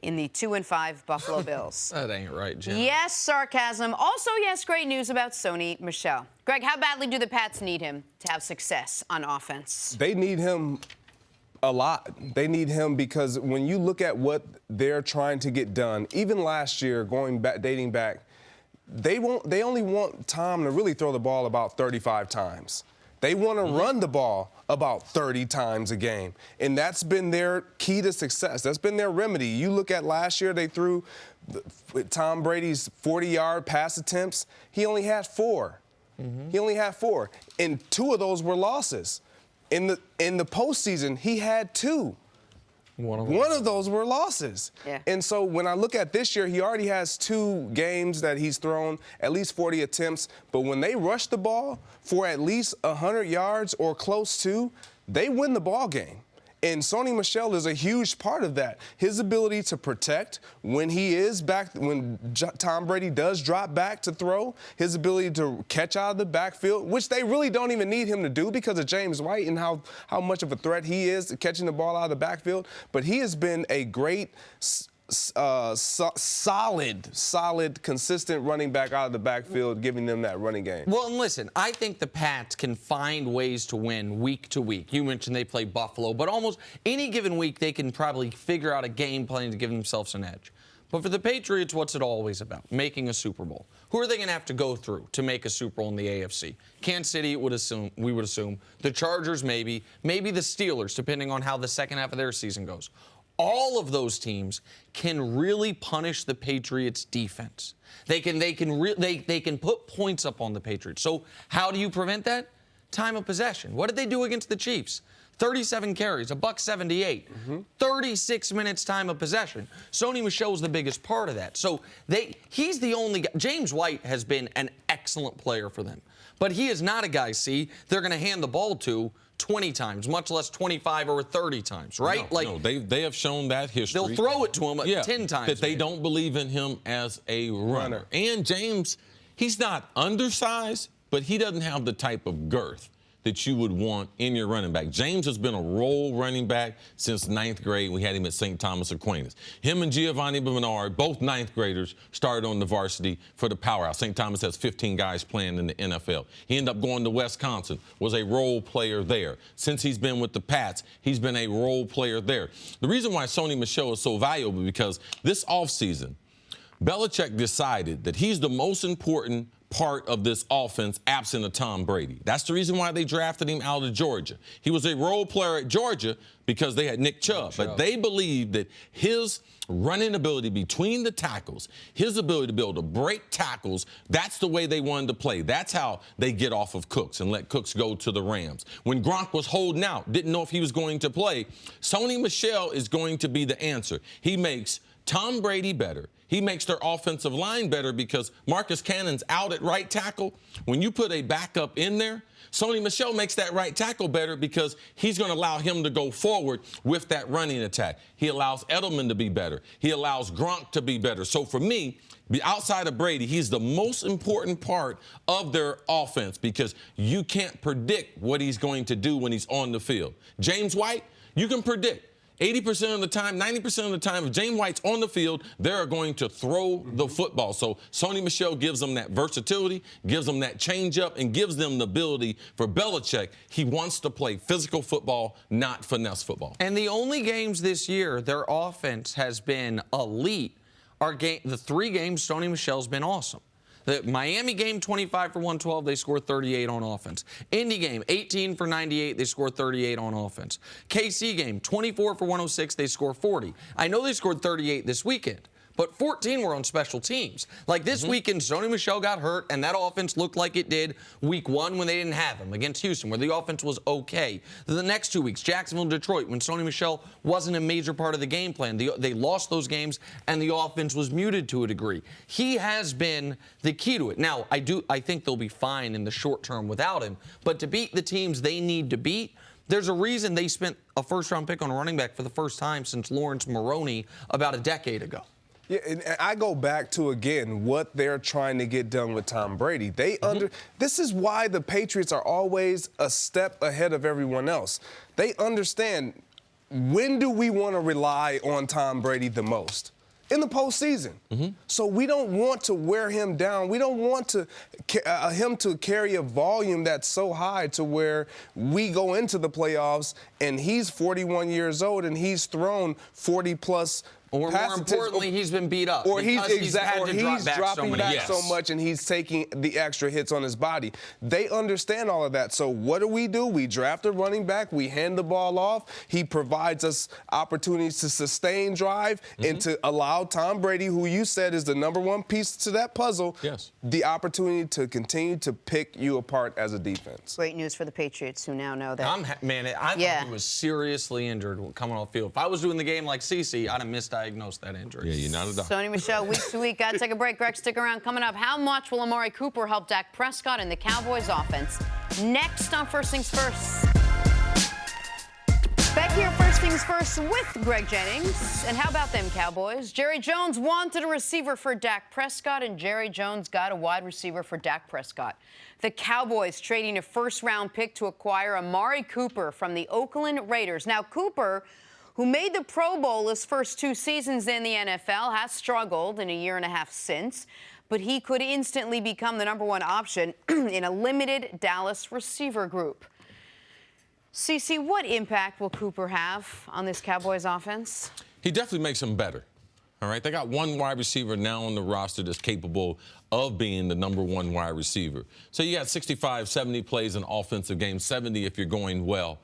in the 2-5 Buffalo Bills. That ain't right, Jim. Yes, sarcasm. Also, yes, great news about Sony Michel. Greg, how badly do the Pats need him to have success on offense? They need him a lot. They need him because when you look at what they're trying to get done, even last year, dating back, they only want Tom to really throw the ball about 35 times. They want to run the ball about 30 times a game. And that's been their key to success. That's been their remedy. You look at last year, they threw Tom Brady's 40-yard pass attempts. He only had 4. He only had 4. And 2 of those were losses. In the postseason, he had 2. One of those were losses. Yeah. And so when I look at this year, he already has 2 games that he's thrown at least 40 attempts. But when they rush the ball for at least 100 yards or close to, they win the ball game. And Sony Michel is a huge part of that. His ability to protect when he is back, when Tom Brady does drop back to throw, his ability to catch out of the backfield, which they really don't even need him to do because of James White and how much of a threat he is catching the ball out of the backfield. But he has been a great, solid, consistent running back out of the backfield, giving them that running game. Well, and listen, I think the Pats can find ways to win week to week. You mentioned they play Buffalo, but almost any given week they can probably figure out a game plan to give themselves an edge. But for the Patriots, what's it always about? Making a Super Bowl. Who are they going to have to go through to make a Super Bowl in the AFC? Kansas City, we would assume. The Chargers, maybe the Steelers, depending on how the second half of their season goes. All of those teams can really punish the Patriots' defense. They can put points up on the Patriots. So how do you prevent that? Time of possession. What did they do against the Chiefs? 37 carries, $178, 36 minutes time of possession. Sony Michel was the biggest part of that. So he's the only guy. James White has been an excellent player for them. But he is not a guy, they're going to hand the ball to 20 times, much less 25 or 30 times, right? No, they have shown that history. They'll throw it to him 10 times. That they don't believe in him as a runner. And James, he's not undersized, but he doesn't have the type of girth that you would want in your running back. James has been a role running back since 9th grade. We had him at St. Thomas Aquinas. Him and Giovanni Bernard, both 9th graders, started on the varsity for the powerhouse. St. Thomas has 15 guys playing in the NFL. He ended up going to Wisconsin, was a role player there. Since he's been with the Pats, he's been a role player there. The reason why Sony Michel is so valuable because this offseason, Belichick decided that he's the most important part of this offense absent of Tom Brady. That's the reason why they drafted him out of Georgia. He was a role player at Georgia because they had Nick Chubb. But they believed that his running ability between the tackles, his ability to be able to break tackles, that's the way they wanted to play. That's how they get off of Cooks and let Cooks go to the Rams. When Gronk was holding out, didn't know if he was going to play, Sony Michel is going to be the answer. He makes Tom Brady better. He makes their offensive line better because Marcus Cannon's out at right tackle. When you put a backup in there, Sony Michel makes that right tackle better because he's going to allow him to go forward with that running attack. He allows Edelman to be better. He allows Gronk to be better. So for me, outside of Brady, he's the most important part of their offense because you can't predict what he's going to do when he's on the field. James White, you can predict. 80% of the time, 90% of the time, if James White's on the field, they're going to throw the football. So Sony Michel gives them that versatility, gives them that changeup, and gives them the ability for Belichick. He wants to play physical football, not finesse football. And the only games this year their offense has been elite are the 3 games Sony Michel's been awesome. The Miami game, 25 for 112, they scored 38 on offense. Indy game, 18 for 98, they scored 38 on offense. KC game, 24 for 106, they scored 40. I know they scored 38 this weekend, but 14 were on special teams. Like this weekend, Sony Michel got hurt, and that offense looked like it did week 1 when they didn't have him against Houston, where the offense was okay. The next 2 weeks, Jacksonville, Detroit, when Sony Michel wasn't a major part of the game plan. They lost those games, and the offense was muted to a degree. He has been the key to it. Now, I think they'll be fine in the short term without him, but to beat the teams they need to beat, there's a reason they spent a first-round pick on a running back for the first time since Lawrence Maroney about a decade ago. Yeah, and I go back to, again, what they're trying to get done with Tom Brady. This is why the Patriots are always a step ahead of everyone else. They understand, when do we want to rely on Tom Brady the most? In the postseason. So we don't want to wear him down. We don't want him to carry a volume that's so high to where we go into the playoffs and he's 41 years old and he's thrown 40-plus or more importantly, he's been beat up. Or he's dropping back yes. so much and he's taking the extra hits on his body. They understand all of that. So what do? We draft a running back. We hand the ball off. He provides us opportunities to sustain drive and to allow Tom Brady, who you said is the #1 piece to that puzzle, the opportunity to continue to pick you apart as a defense. Great news for the Patriots, who now know that. I thought he was seriously injured coming off the field. If I was doing the game like CeCe, I'd have misdiagnosed that injury. Yeah, you're not a doctor. Sony Michel, week to week. Got to take a break. Greg, stick around. Coming up, how much will Amari Cooper help Dak Prescott and the Cowboys offense? Next on First Things First. Back here, First Things First with Greg Jennings. And how about them Cowboys? Jerry Jones wanted a receiver for Dak Prescott, and Jerry Jones got a wide receiver for Dak Prescott. The Cowboys trading a first-round pick to acquire Amari Cooper from the Oakland Raiders. Now, Cooper, who made the Pro Bowl his first 2 seasons in the NFL, has struggled in a year and a half since, but he could instantly become the #1 option in a limited Dallas receiver group. CeCe, what impact will Cooper have on this Cowboys offense? He definitely makes them better. All right, they got 1 wide receiver now on the roster that's capable of being the #1 wide receiver. So you got 65, 70 plays in offensive games, 70 if you're going well.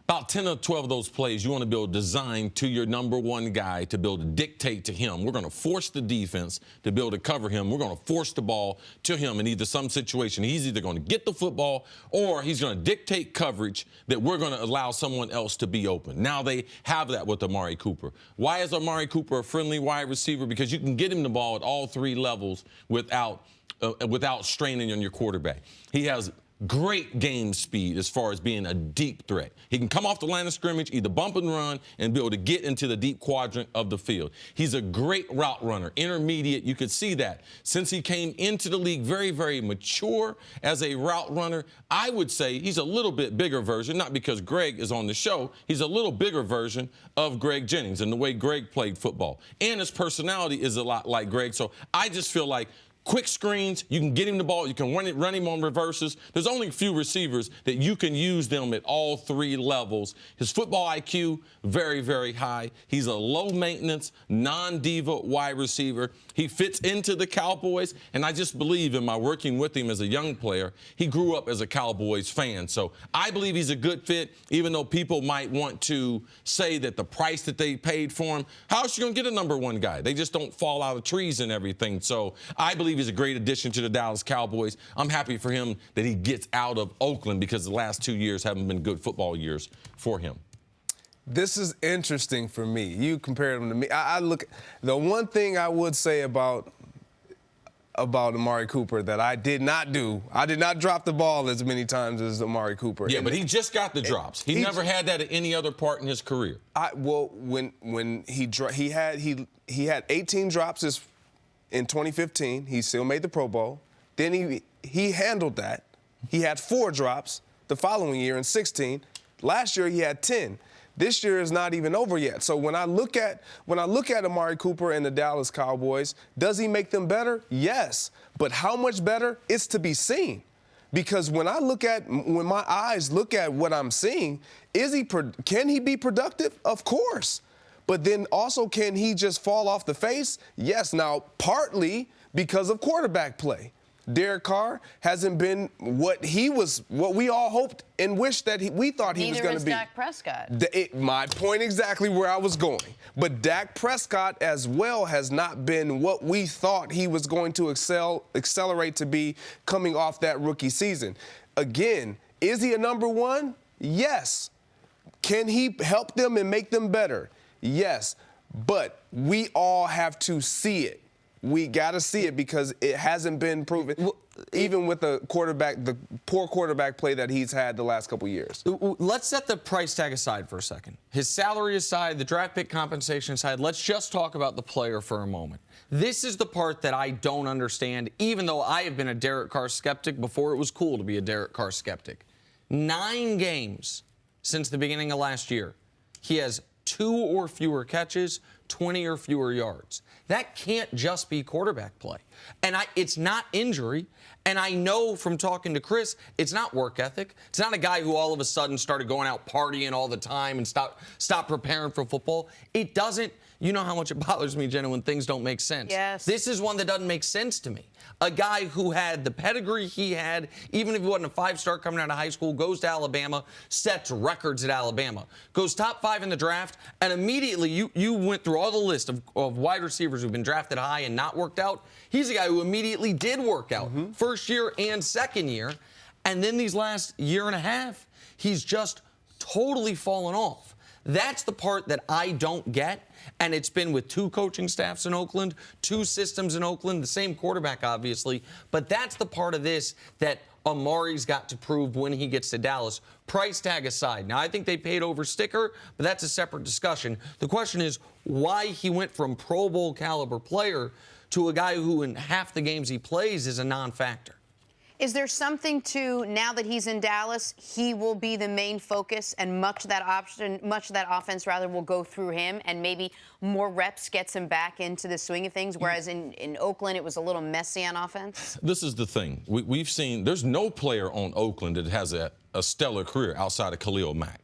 About 10 or 12 of those plays, you want to be able to design to your #1 guy to be able to dictate to him. We're going to force the defense to be able to cover him. We're going to force the ball to him in either some situation. He's either going to get the football or he's going to dictate coverage that we're going to allow someone else to be open. Now they have that with Amari Cooper. Why is Amari Cooper a friendly wide receiver? Because you can get him the ball at all 3 levels without straining on your quarterback. He has great game speed as far as being a deep threat. He can come off the line of scrimmage, either bump and run, and be able to get into the deep quadrant of the field. He's a great route runner, intermediate. You could see that. Since he came into the league, very, very mature as a route runner. I would say he's a little bit bigger version, not because Greg is on the show. He's a little bigger version of Greg Jennings and the way Greg played football. And his personality is a lot like Greg. So I just feel like quick screens, you can get him the ball, you can run him on reverses. There's only a few receivers that you can use them at all three levels. His football IQ, very, very high. He's a low-maintenance, non-diva wide receiver. He fits into the Cowboys, and I just believe in my working with him as a young player, he grew up as a Cowboys fan. So I believe he's a good fit, even though people might want to say that the price that they paid for him, how is she going to get a number one guy? They just don't fall out of trees and everything. So I believe he's a great addition to the Dallas Cowboys. I'm happy for him that he gets out of Oakland because the last 2 years haven't been good football years for him. This is interesting for me. You compared him to me. I look. The one thing I would say about Amari Cooper that I did not do, I did not drop the ball as many times as Amari Cooper. Yeah, but he just got the drops. He never had that at any other part in his career. When he had 18 drops in 2015. He still made the Pro Bowl. Then he handled that. He had 4 drops the following year in 16. Last year he had 10. This year is not even over yet. So when I look at Amari Cooper and the Dallas Cowboys, does he make them better? Yes. But how much better? It's to be seen. Because when my eyes look at what I'm seeing, can he be productive? Of course. But then also, can he just fall off the face? Yes. Now, partly because of quarterback play. Derek Carr hasn't been what we all hoped and wished that we thought he was going to be. Neither is Dak Prescott. My point exactly where I was going. But Dak Prescott as well has not been what we thought he was going to accelerate to be coming off that rookie season. Again, is he a number one? Yes. Can he help them and make them better? Yes. But we all have to see it. We got to see it because it hasn't been proven, even with the poor quarterback play that he's had the last couple years. Let's set the price tag aside for a second. His salary aside, the draft pick compensation aside, let's just talk about the player for a moment. This is the part that I don't understand, even though I have been a Derek Carr skeptic before it was cool to be a Derek Carr skeptic. 9 games since the beginning of last year, he has 2 or fewer catches, 20 or fewer yards. That can't just be quarterback play. And it's not injury. And I know from talking to Cris, it's not work ethic. It's not a guy who all of a sudden started going out partying all the time and stopped preparing for football. It doesn't. You know how much it bothers me, Jenna, when things don't make sense. Yes. This is one that doesn't make sense to me. A guy who had the pedigree he had, even if he wasn't a 5-star coming out of high school, goes to Alabama, sets records at Alabama, goes top 5 in the draft, and immediately you went through all the list of wide receivers who've been drafted high and not worked out. He's a guy who immediately did work out, first year and second year. And then these last year and a half, he's just totally fallen off. That's the part that I don't get, and it's been with 2 coaching staffs in Oakland, 2 systems in Oakland, the same quarterback, obviously, but that's the part of this that Amari's got to prove when he gets to Dallas. Price tag aside. Now, I think they paid over sticker, but that's a separate discussion. The question is why he went from Pro Bowl caliber player to a guy who in half the games he plays is a non-factor. Is there something to, now that he's in Dallas, he will be the main focus and much of that offense will go through him, and maybe more reps gets him back into the swing of things, whereas in Oakland it was a little messy on offense? This is the thing. We've seen there's no player on Oakland that has a stellar career outside of Khalil Mack.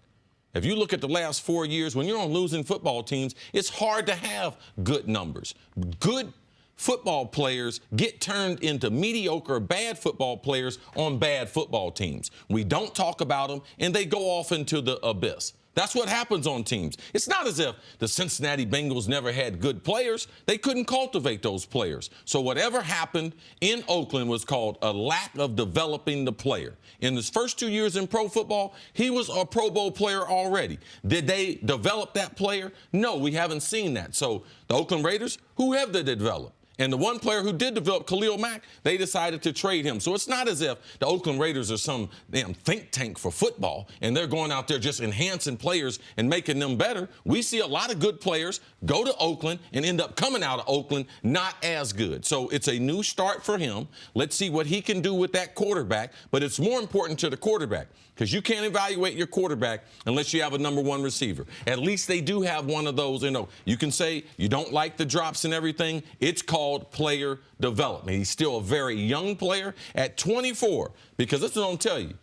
If you look at the last 4 years, when you're on losing football teams, it's hard to have good numbers. Good football players get turned into mediocre, bad football players on bad football teams. We don't talk about them, and they go off into the abyss. That's what happens on teams. It's not as if the Cincinnati Bengals never had good players. They couldn't cultivate those players. So whatever happened in Oakland was called a lack of developing the player. In his first 2 years in pro football, he was a Pro Bowl player already. Did they develop that player? No, we haven't seen that. So the Oakland Raiders, who have they developed? And the one player who did develop, Khalil Mack, they decided to trade him. So it's not as if the Oakland Raiders are some damn think tank for football and they're going out there just enhancing players and making them better. We see a lot of good players go to Oakland and end up coming out of Oakland not as good. So it's a new start for him. Let's see what he can do with that quarterback. But it's more important to the quarterback, because you can't evaluate your quarterback unless you have a number one receiver. At least they do have one of those. You can say you don't like the drops and everything. It's called player development. He's still a very young player at 24, because this is what I'm telling you.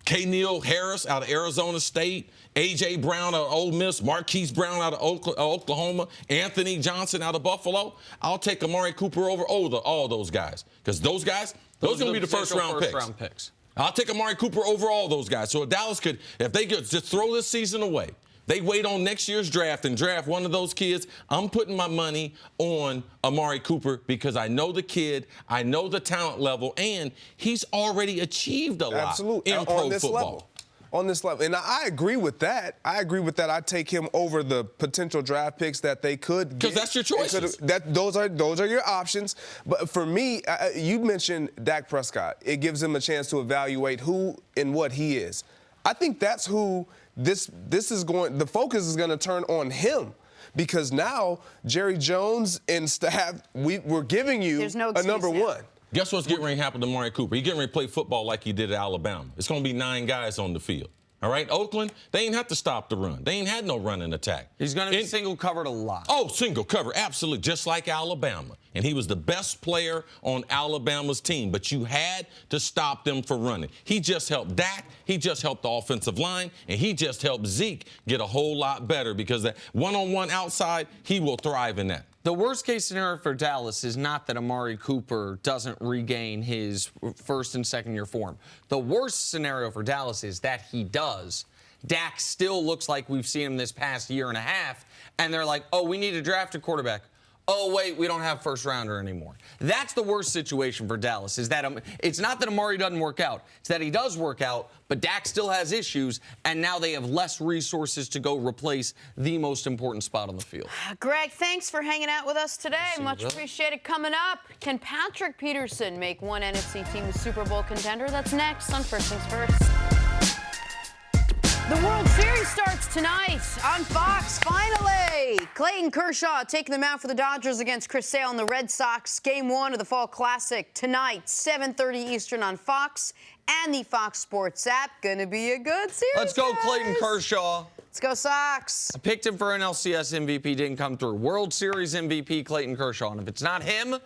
K-Neal Harris out of Arizona State, A.J. Brown out of Ole Miss, Marquise Brown out of Oklahoma, Anthony Johnson out of Buffalo. I'll take Amari Cooper over all those guys, because those guys, those are going to be the first-round picks. I'll take Amari Cooper over all those guys. So if Dallas could, if they could just throw this season away, they wait on next year's draft and draft one of those kids, I'm putting my money on Amari Cooper, because I know the kid, I know the talent level, and he's already achieved a lot in pro football. On this level. And I agree with that. I take him over the potential draft picks that they could get. Because that's your choices. Those are your options. But for me, you mentioned Dak Prescott. It gives him a chance to evaluate who and what he is. I think that's who this is going. The focus is going to turn on him, because now Jerry Jones and staff, we're giving you a number one. Guess what's getting ready to happen to Amari Cooper? He's getting ready to play football like he did at Alabama. It's going to be 9 guys on the field. All right, Oakland, they ain't have to stop the run. They ain't had no running attack. He's going to be single covered a lot. Oh, single cover, absolutely, just like Alabama. And he was the best player on Alabama's team, but you had to stop them from running. He just helped Dak, he just helped the offensive line, and he just helped Zeke get a whole lot better, because that one-on-one outside, he will thrive in that. The worst-case scenario for Dallas is not that Amari Cooper doesn't regain his first- and second-year form. The worst scenario for Dallas is that he does. Dak still looks like we've seen him this past year and a half, and they're like, oh, we need to draft a quarterback. Oh, wait, we don't have first-rounder anymore. That's the worst situation for Dallas, is that it's not that Amari doesn't work out. It's that he does work out, but Dak still has issues, and now they have less resources to go replace the most important spot on the field. Greg, thanks for hanging out with us today. Much appreciated. Coming up, can Patrick Peterson make one NFC team a Super Bowl contender? That's next on First Things First. The World Series starts tonight on Fox, finally. Clayton Kershaw taking them out for the Dodgers against Chris Sale and the Red Sox. Game 1 of the Fall Classic tonight, 7:30 Eastern on Fox and the Fox Sports app. Gonna be a good series. Let's go, Clayton Kershaw. Let's go, Sox. I picked him for NLCS MVP, didn't come through. World Series MVP, Clayton Kershaw. And if it's not him,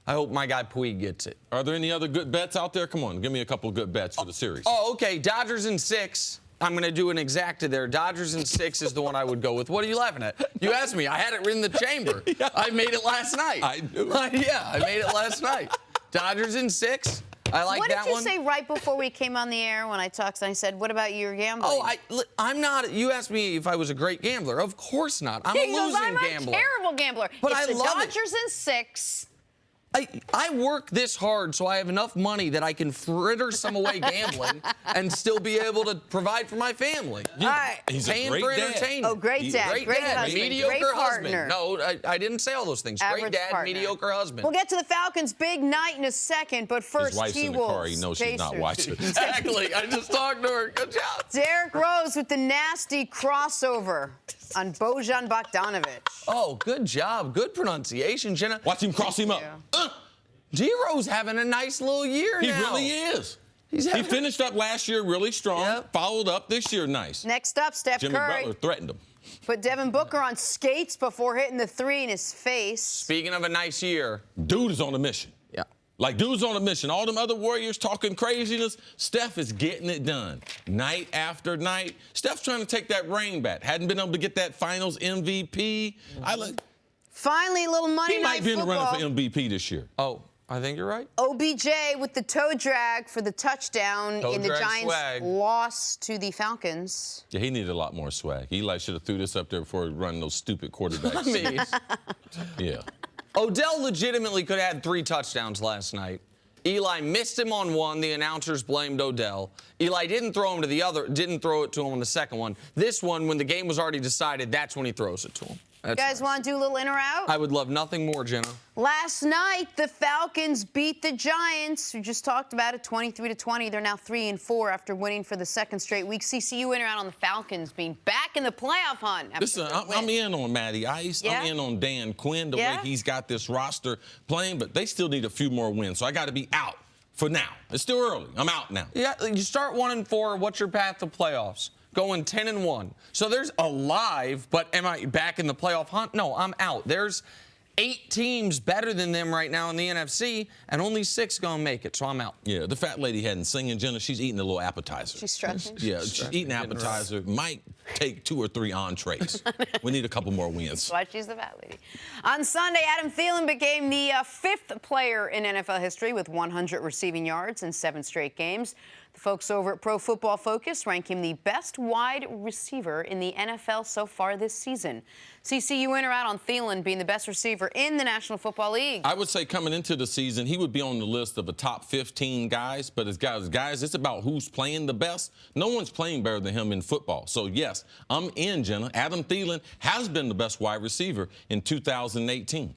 I hope my guy Puig gets it. Are there any other good bets out there? Come on, give me a couple of good bets for the series. Oh, okay. Dodgers in 6. I'm going to do an exacta there. Dodgers in 6 is the one I would go with. What are you laughing at? You asked me. I had it in the chamber. Yeah. I made it last night. I knew. Yeah, I made it last night. Dodgers in 6. I like that one. What did you say right before we came on the air when I talked and I said, what about your gambling? Oh, I'm not. You asked me if I was a great gambler. Of course not. I'm a losing gambler. I'm a terrible gambler. But it's I the love it. Dodgers in 6. I work this hard so I have enough money that I can fritter some away gambling and still be able to provide for my family. All right. He's a Paying great for dad. entertainment. Oh, great dad. Great Great dad. husband. Mediocre Great husband. partner. No, I didn't say all those things. Average Great dad, partner. mediocre husband. We'll get to the Falcons' big night in a second, but first, His wife's in the car. He T-Wolves, knows she's not Pacers. watching. Exactly. I just talked to her. Good job. Derrick Rose with the nasty crossover on Bojan Bogdanovic. Oh, good job. Good pronunciation, Jenna. Watch him cross him up. D-Rose having a nice little year He now. really is. He He finished up last year really strong, Yep. followed up this year nice. Next up, Steph Jimmy Curry Butler threatened him. put Devin Booker on skates before hitting the 3 in his face. Speaking of a nice year. Dude is on a mission. Yeah. Like, dude's on a mission. All them other Warriors talking craziness, Steph is getting it done night after night. Steph's trying to take that ring back. Hadn't been able to get that finals MVP. Finally, a little Monday He Night might be in the Football. running for MVP this year. Oh, I think you're right. OBJ with the toe drag for the touchdown Toe in the drag Giants' swag. loss to the Falcons. Yeah, he needed a lot more swag. Eli should have threw this up there before he run those stupid quarterbacks. I mean, Yeah. Odell legitimately could have had 3 touchdowns last night. Eli missed him on one. The announcers blamed Odell. Eli didn't throw it to him on the second one. This one, when the game was already decided, that's when he throws it to him. You guys want to do a little in or out? I would love nothing more, Jenna. Last night, the Falcons beat the Giants. We just talked about it, 23-20. They're now 3-4 after winning for the second straight week. CCU in or out on the Falcons being back in the playoff hunt. Listen, I'm in on Matty Ice. Yeah? I'm in on Dan Quinn, the Yeah? way he's got this roster playing, but they still need a few more wins. So I got to be out for now. It's still early. I'm out now. Yeah, you start 1-4. What's your path to playoffs? Going 10-1. So there's alive, but am I back in the playoff hunt? No, I'm out. There's 8 teams better than them right now in the NFC, and only 6 gonna make it, so I'm out. Yeah, the fat lady hadn't singing, Jenna. She's eating a little appetizer. She's stretching? Yeah, she's eating appetizer. Might take 2 or 3 entrees. We need a couple more wins. That's why she's the fat lady. On Sunday, Adam Thielen became the 5th player in NFL history with 100 receiving yards in 7 straight games. The folks over at Pro Football Focus rank him the best wide receiver in the NFL so far this season. CCU in or out on Thielen being the best receiver in the National Football League? I would say coming into the season, he would be on the list of the top 15 guys. But as guys, it's about who's playing the best. No one's playing better than him in football. So, yes, I'm in, Jenna. Adam Thielen has been the best wide receiver in 2018.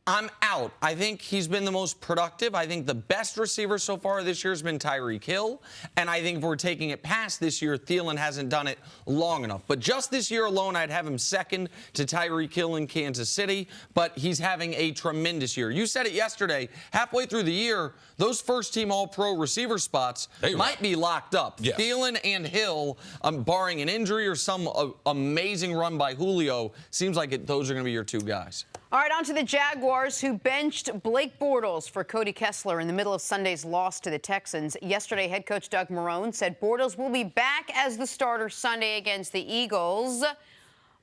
I'm out. I think he's been the most productive. I think the best receiver so far this year has been Tyreek Hill. And I think if we're taking it past this year, Thielen hasn't done it long enough. But just this year alone, I'd have him second to Tyreek Hill in Kansas City. But he's having a tremendous year. You said it yesterday. Halfway through the year, those first-team All-Pro receiver spots might be locked up. Yes. Thielen and Hill, barring an injury or some amazing run by Julio, seems like those are going to be your 2 guys. All right, on to the Jaguars, who benched Blake Bortles for Cody Kessler in the middle of Sunday's loss to the Texans. Yesterday, head coach Doug Marrone said Bortles will be back as the starter Sunday against the Eagles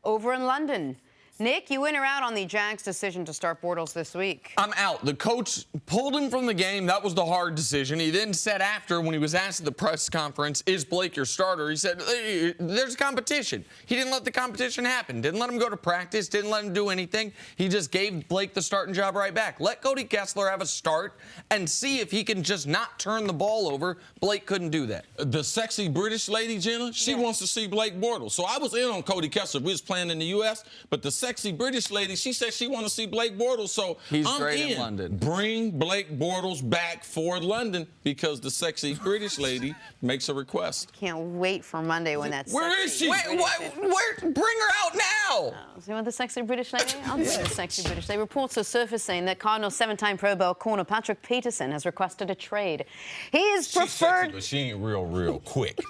over in London. Nick, you in or out on the Jags' decision to start Bortles this week? I'm out. The coach pulled him from the game. That was the hard decision. He then said after, when he was asked at the press conference, is Blake your starter? He said, hey, there's competition. He didn't let the competition happen. Didn't let him go to practice. Didn't let him do anything. He just gave Blake the starting job right back. Let Cody Kessler have a start and see if he can just not turn the ball over. Blake couldn't do that. The sexy British lady, Jenna, she wants to see Blake Bortles. So I was in on Cody Kessler. We was playing in the U.S., but the sexy British lady, she said she want to see Blake Bortles. So he's I'm great in London. Bring Blake Bortles back for London because the sexy British lady makes a request. Can't wait for Monday when that's. Where is she? Wait, where? Bring her out now. So you want the sexy British lady? I'll do the sexy British lady. Reports are surfacing that Cardinals 7-time Pro Bowl corner Patrick Peterson has requested a trade. He is preferred. She's sexy, but she ain't real quick.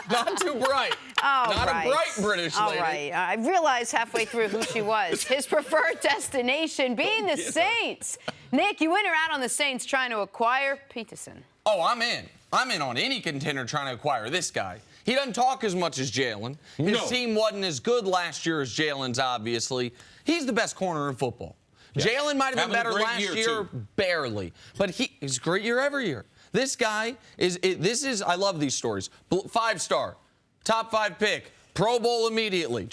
Not too bright. Not a bright British lady. All right. I realized halfway through who she was. His preferred destination being the Saints. Nick, you in or out on the Saints trying to acquire Peterson? Oh, I'm in. I'm in on any contender trying to acquire this guy. He doesn't talk as much as Jalen. His team wasn't as good last year as Jalen's, obviously. He's the best corner in football. Yeah. Jalen might have been better last year, barely. But he's a great year every year. This guy I love these stories. 5-star, top 5 pick, Pro Bowl immediately.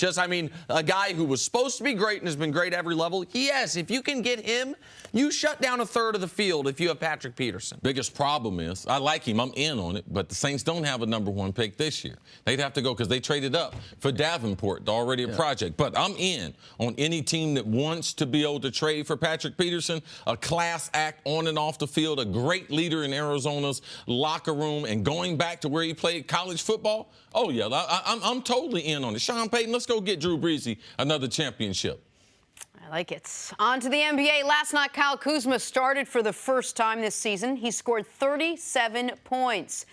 A guy who was supposed to be great and has been great every level. Yes, if you can get him, you shut down a third of the field if you have Patrick Peterson. Biggest problem is, I like him, I'm in on it, but the Saints don't have a number 1 pick this year. They'd have to go because they traded up for Davenport, already a project. But I'm in on any team that wants to be able to trade for Patrick Peterson, a class act on and off the field, a great leader in Arizona's locker room, and going back to where he played college football. Oh, yeah, I'm totally in on it. Sean Payton, let's go get Drew Brees another championship. I like it. On to the NBA. Last night, Kyle Kuzma started for the first time this season. He scored 37 points.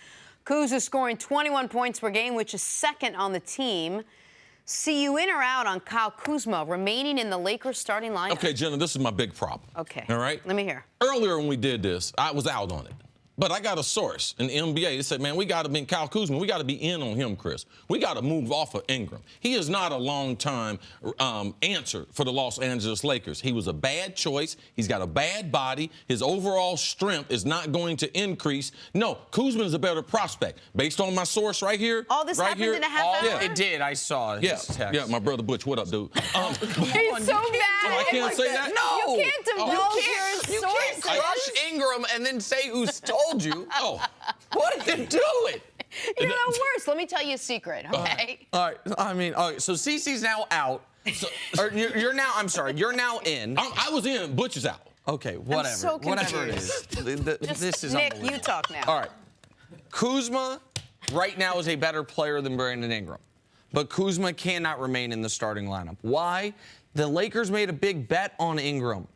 Kuz is scoring 21 points per game, which is second on the team. See you in or out on Kyle Kuzma remaining in the Lakers starting lineup? Okay, Jenna, this is my big problem. Okay. All right? Let me hear. Earlier when we did this, I was out on it. But I got a source in the NBA that said, man, we got to be Kyle Kuzma. We got to be in on him, Chris. We got to move off of Ingram. He is not a long-time answer for the Los Angeles Lakers. He was a bad choice. He's got a bad body. His overall strength is not going to increase. No, Kuzma is a better prospect. Based on my source right here. All this happened in a half hour? Yeah. It did. I saw his text. Yeah, my brother Butch. What up, dude? He's so mad. I can't say that? No. You can't divulge your sources. You can't crush Ingram and then say who's told you. Oh, what are you doing? You're the worst. Let me tell you a secret, okay? All right. So Cece's now out. Or you're now. I'm sorry. You're now in. I was in. Butch is out. Okay, whatever. I'm so Whatever it is. This is Nick, unbelievable. you talk now. All right. Kuzma right now is a better player than Brandon Ingram. But Kuzma cannot remain in the starting lineup. Why? The Lakers made a big bet on Ingram.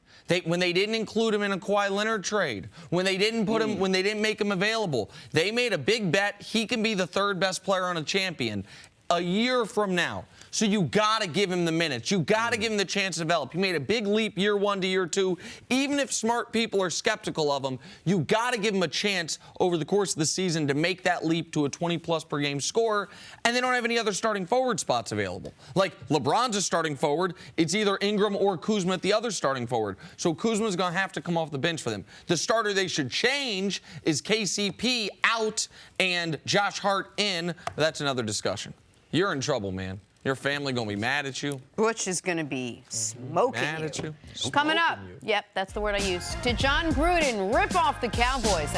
When they didn't include him in a Kawhi Leonard trade, when they didn't put him, when they didn't make him available, they made a big bet he can be the third best player on a champion a year from now. So you got to give him the minutes. You got to give him the chance to develop. He made a big leap year 1 to year 2. Even if smart people are skeptical of him, you got to give him a chance over the course of the season to make that leap to a 20-plus per game scorer. And they don't have any other starting forward spots available. Like LeBron's a starting forward. It's either Ingram or Kuzma at the other starting forward. So Kuzma's going to have to come off the bench for them. The starter they should change is KCP out and Josh Hart in. That's another discussion. You're in trouble, man. Your family going to be mad at you. Butch is going to be smoking Mad at you. Coming up, yep, that's the word I used. Did John Gruden rip off the Cowboys?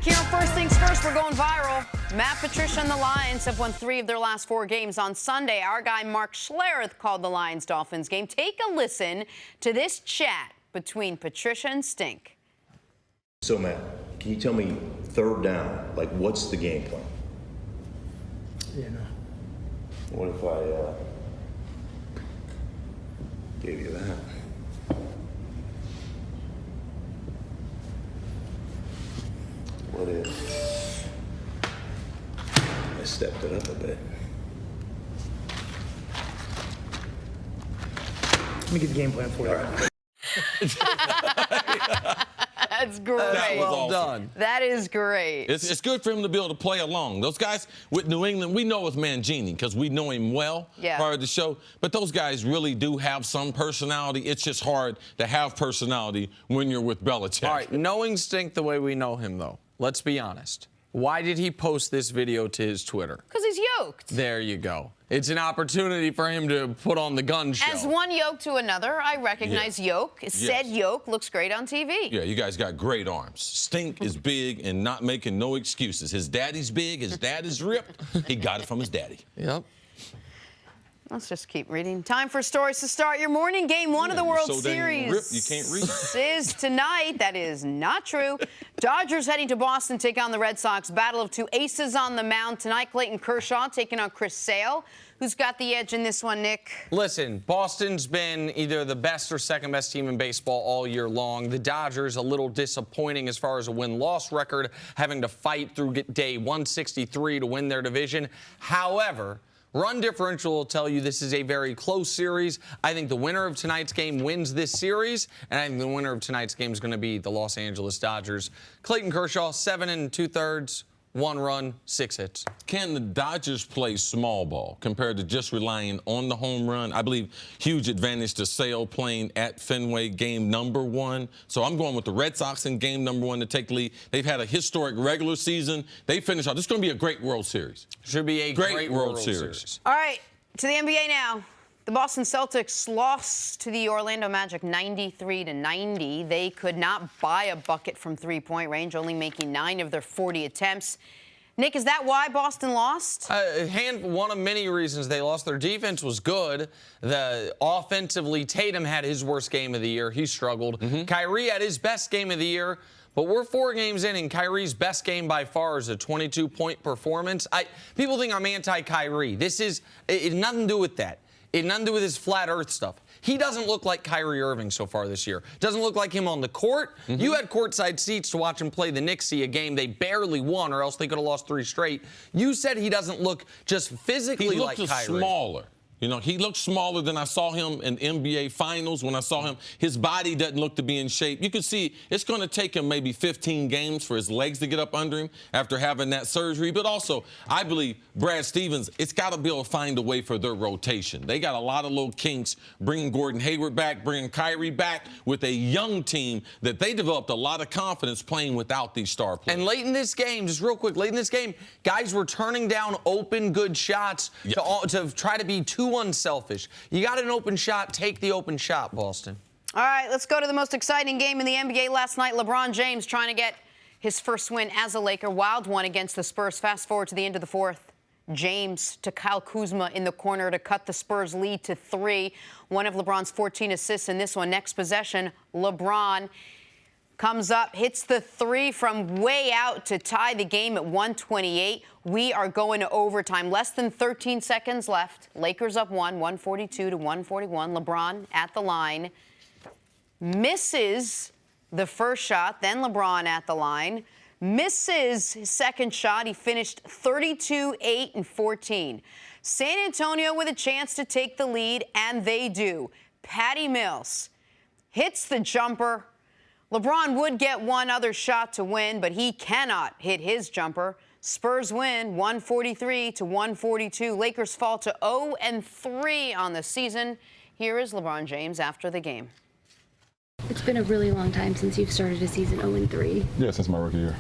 Here on First Things First, we're going viral. Matt Patricia and the Lions have won 3 of their last 4 games on Sunday. Our guy Mark Schlereth called the Lions-Dolphins game. Take a listen to this chat between Patricia and Stink. So, Matt, can you tell me third down, like what's the game plan? Yeah, no. What if I gave you that? What if I stepped it up a bit? Let me get the game plan for you. All right. That's great. That was Well awesome. done. That is great. It's good for him to be able to play along. Those guys with New England, we know it's Mangini because we know him well prior to the show. But those guys really do have some personality. It's just hard to have personality when you're with Belichick. All right, knowing Stink the way we know him, though, let's be honest. Why did he post this video to his Twitter? Because he's yoked. There you go. It's an opportunity for him to put on the gun show. As one yoke to another, I recognize yoke. Said yoke looks great on TV. Yeah, you guys got great arms. Stink is big and not making no excuses. His daddy's big, his dad is ripped. He got it from his daddy. Yep. Let's just keep reading. Time for stories to start your morning. Game 1 of the World so dang Series ripped, you can't read. is tonight. That is not true. Dodgers heading to Boston to take on the Red Sox. Battle of 2 aces on the mound tonight. Clayton Kershaw taking on Chris Sale. Who's got the edge in this one, Nick? Listen, Boston's been either the best or second best team in baseball all year long. The Dodgers a little disappointing as far as a win-loss record, having to fight through day 163 to win their division. However, run differential will tell you this is a very close series. I think the winner of tonight's game wins this series, and I think the winner of tonight's game is going to be the Los Angeles Dodgers. Clayton Kershaw, 7 2/3, 1 run, 6 hits. Can the Dodgers play small ball compared to just relying on the home run? I believe huge advantage to Sale playing at Fenway game number 1. So I'm going with the Red Sox in game number 1 to take the lead. They've had a historic regular season. They finished out. This is going to be a great World Series. Should be a great World Series. All right, to the NBA now. The Boston Celtics lost to the Orlando Magic 93-90. They could not buy a bucket from three-point range, only making 9 of their 40 attempts. Nick, is that why Boston lost? One of many reasons they lost. Their defense was good. Offensively, Tatum had his worst game of the year. He struggled. Kyrie had his best game of the year. But we're 4 games in, and Kyrie's best game by far is a 22-point performance. People think I'm anti-Kyrie. It has nothing to do with that. It had nothing to do with his flat earth stuff. He doesn't look like Kyrie Irving so far this year. Doesn't look like him on the court. You had courtside seats to watch him play the Knicks, a game they barely won, or else they could have lost 3 straight. You said he doesn't look just physically like Kyrie. He looked smaller. You know, he looked smaller than I saw him in NBA Finals. When I saw him, his body doesn't look to be in shape. You can see it's going to take him maybe 15 games for his legs to get up under him after having that surgery. But also, I believe Brad Stevens, it's got to be able to find a way for their rotation. They got a lot of little kinks, bringing Gordon Hayward back, bringing Kyrie back with a young team that they developed a lot of confidence playing without these star players. And late in this game, just real quick, late in this game, guys were turning down open, good shots to try to be too unselfish. You got an open shot, take the open shot, Boston. All right, let's go to the most exciting game in the NBA last night. LeBron James trying to get his first win as a Laker. Wild one against the Spurs. Fast forward to the end of the 4th. James to Kyle Kuzma in the corner to cut the Spurs lead to 3. One of LeBron's 14 assists in this one. Next possession, LeBron comes up, hits the 3 from way out to tie the game at 128. We are going to overtime. Less than 13 seconds left. Lakers up 142 to 141. LeBron at the line. Misses the first shot. Then LeBron at the line. Misses his second shot. He finished 32, 8, and 14. San Antonio with a chance to take the lead, and they do. Patty Mills hits the jumper. LeBron would get one other shot to win, but he cannot hit his jumper. Spurs win 143 to 142. Lakers fall to 0-3 on the season. Here is LeBron James after the game. It's been a really long time since you've started a season 0-3. Yeah, since my rookie year.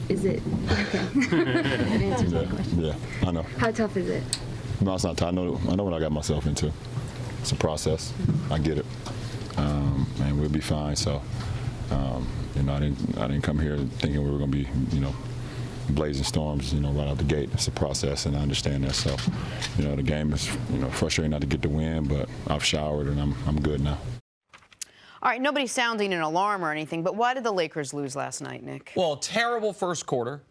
Is it, okay. That answers my question. Yeah, I know. How tough is it? No, it's not tough. I know what I got myself into. It's a process. I get it. And we'll be fine. So, I didn't come here thinking we were going to be, blazing storms, right out the gate. It's a process, and I understand that. So, the game is, frustrating not to get the win, but I've showered and I'm good now. All right, nobody's sounding an alarm or anything, but why did the Lakers lose last night, Nick? Well, terrible first quarter.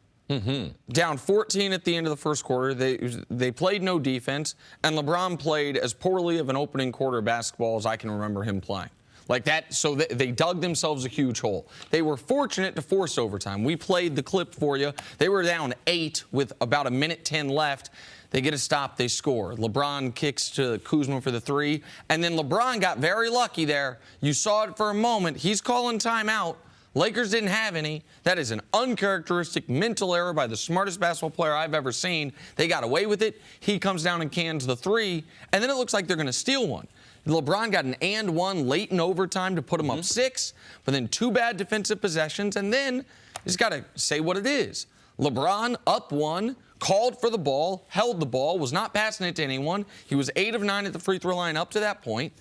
Down 14 at the end of the first quarter. They played no defense, and LeBron played as poorly of an opening quarter of basketball as I can remember him playing. Like that, so they dug themselves a huge hole. They were fortunate to force overtime. We played the clip for you. They were down 8 with about 1:10 left. They get a stop, they score. LeBron kicks to Kuzma for the 3, and then LeBron got very lucky there. You saw it for a moment. He's calling timeout. Lakers didn't have any. That is an uncharacteristic mental error by the smartest basketball player I've ever seen. They got away with it. He comes down and cans the 3, and then it looks like they're going to steal one. LeBron got an and one late in overtime to put him up 6, but then 2 bad defensive possessions, and then he's got to say what it is. LeBron up 1, called for the ball, held the ball, was not passing it to anyone. He was 8 of 9 at the free throw line up to that point,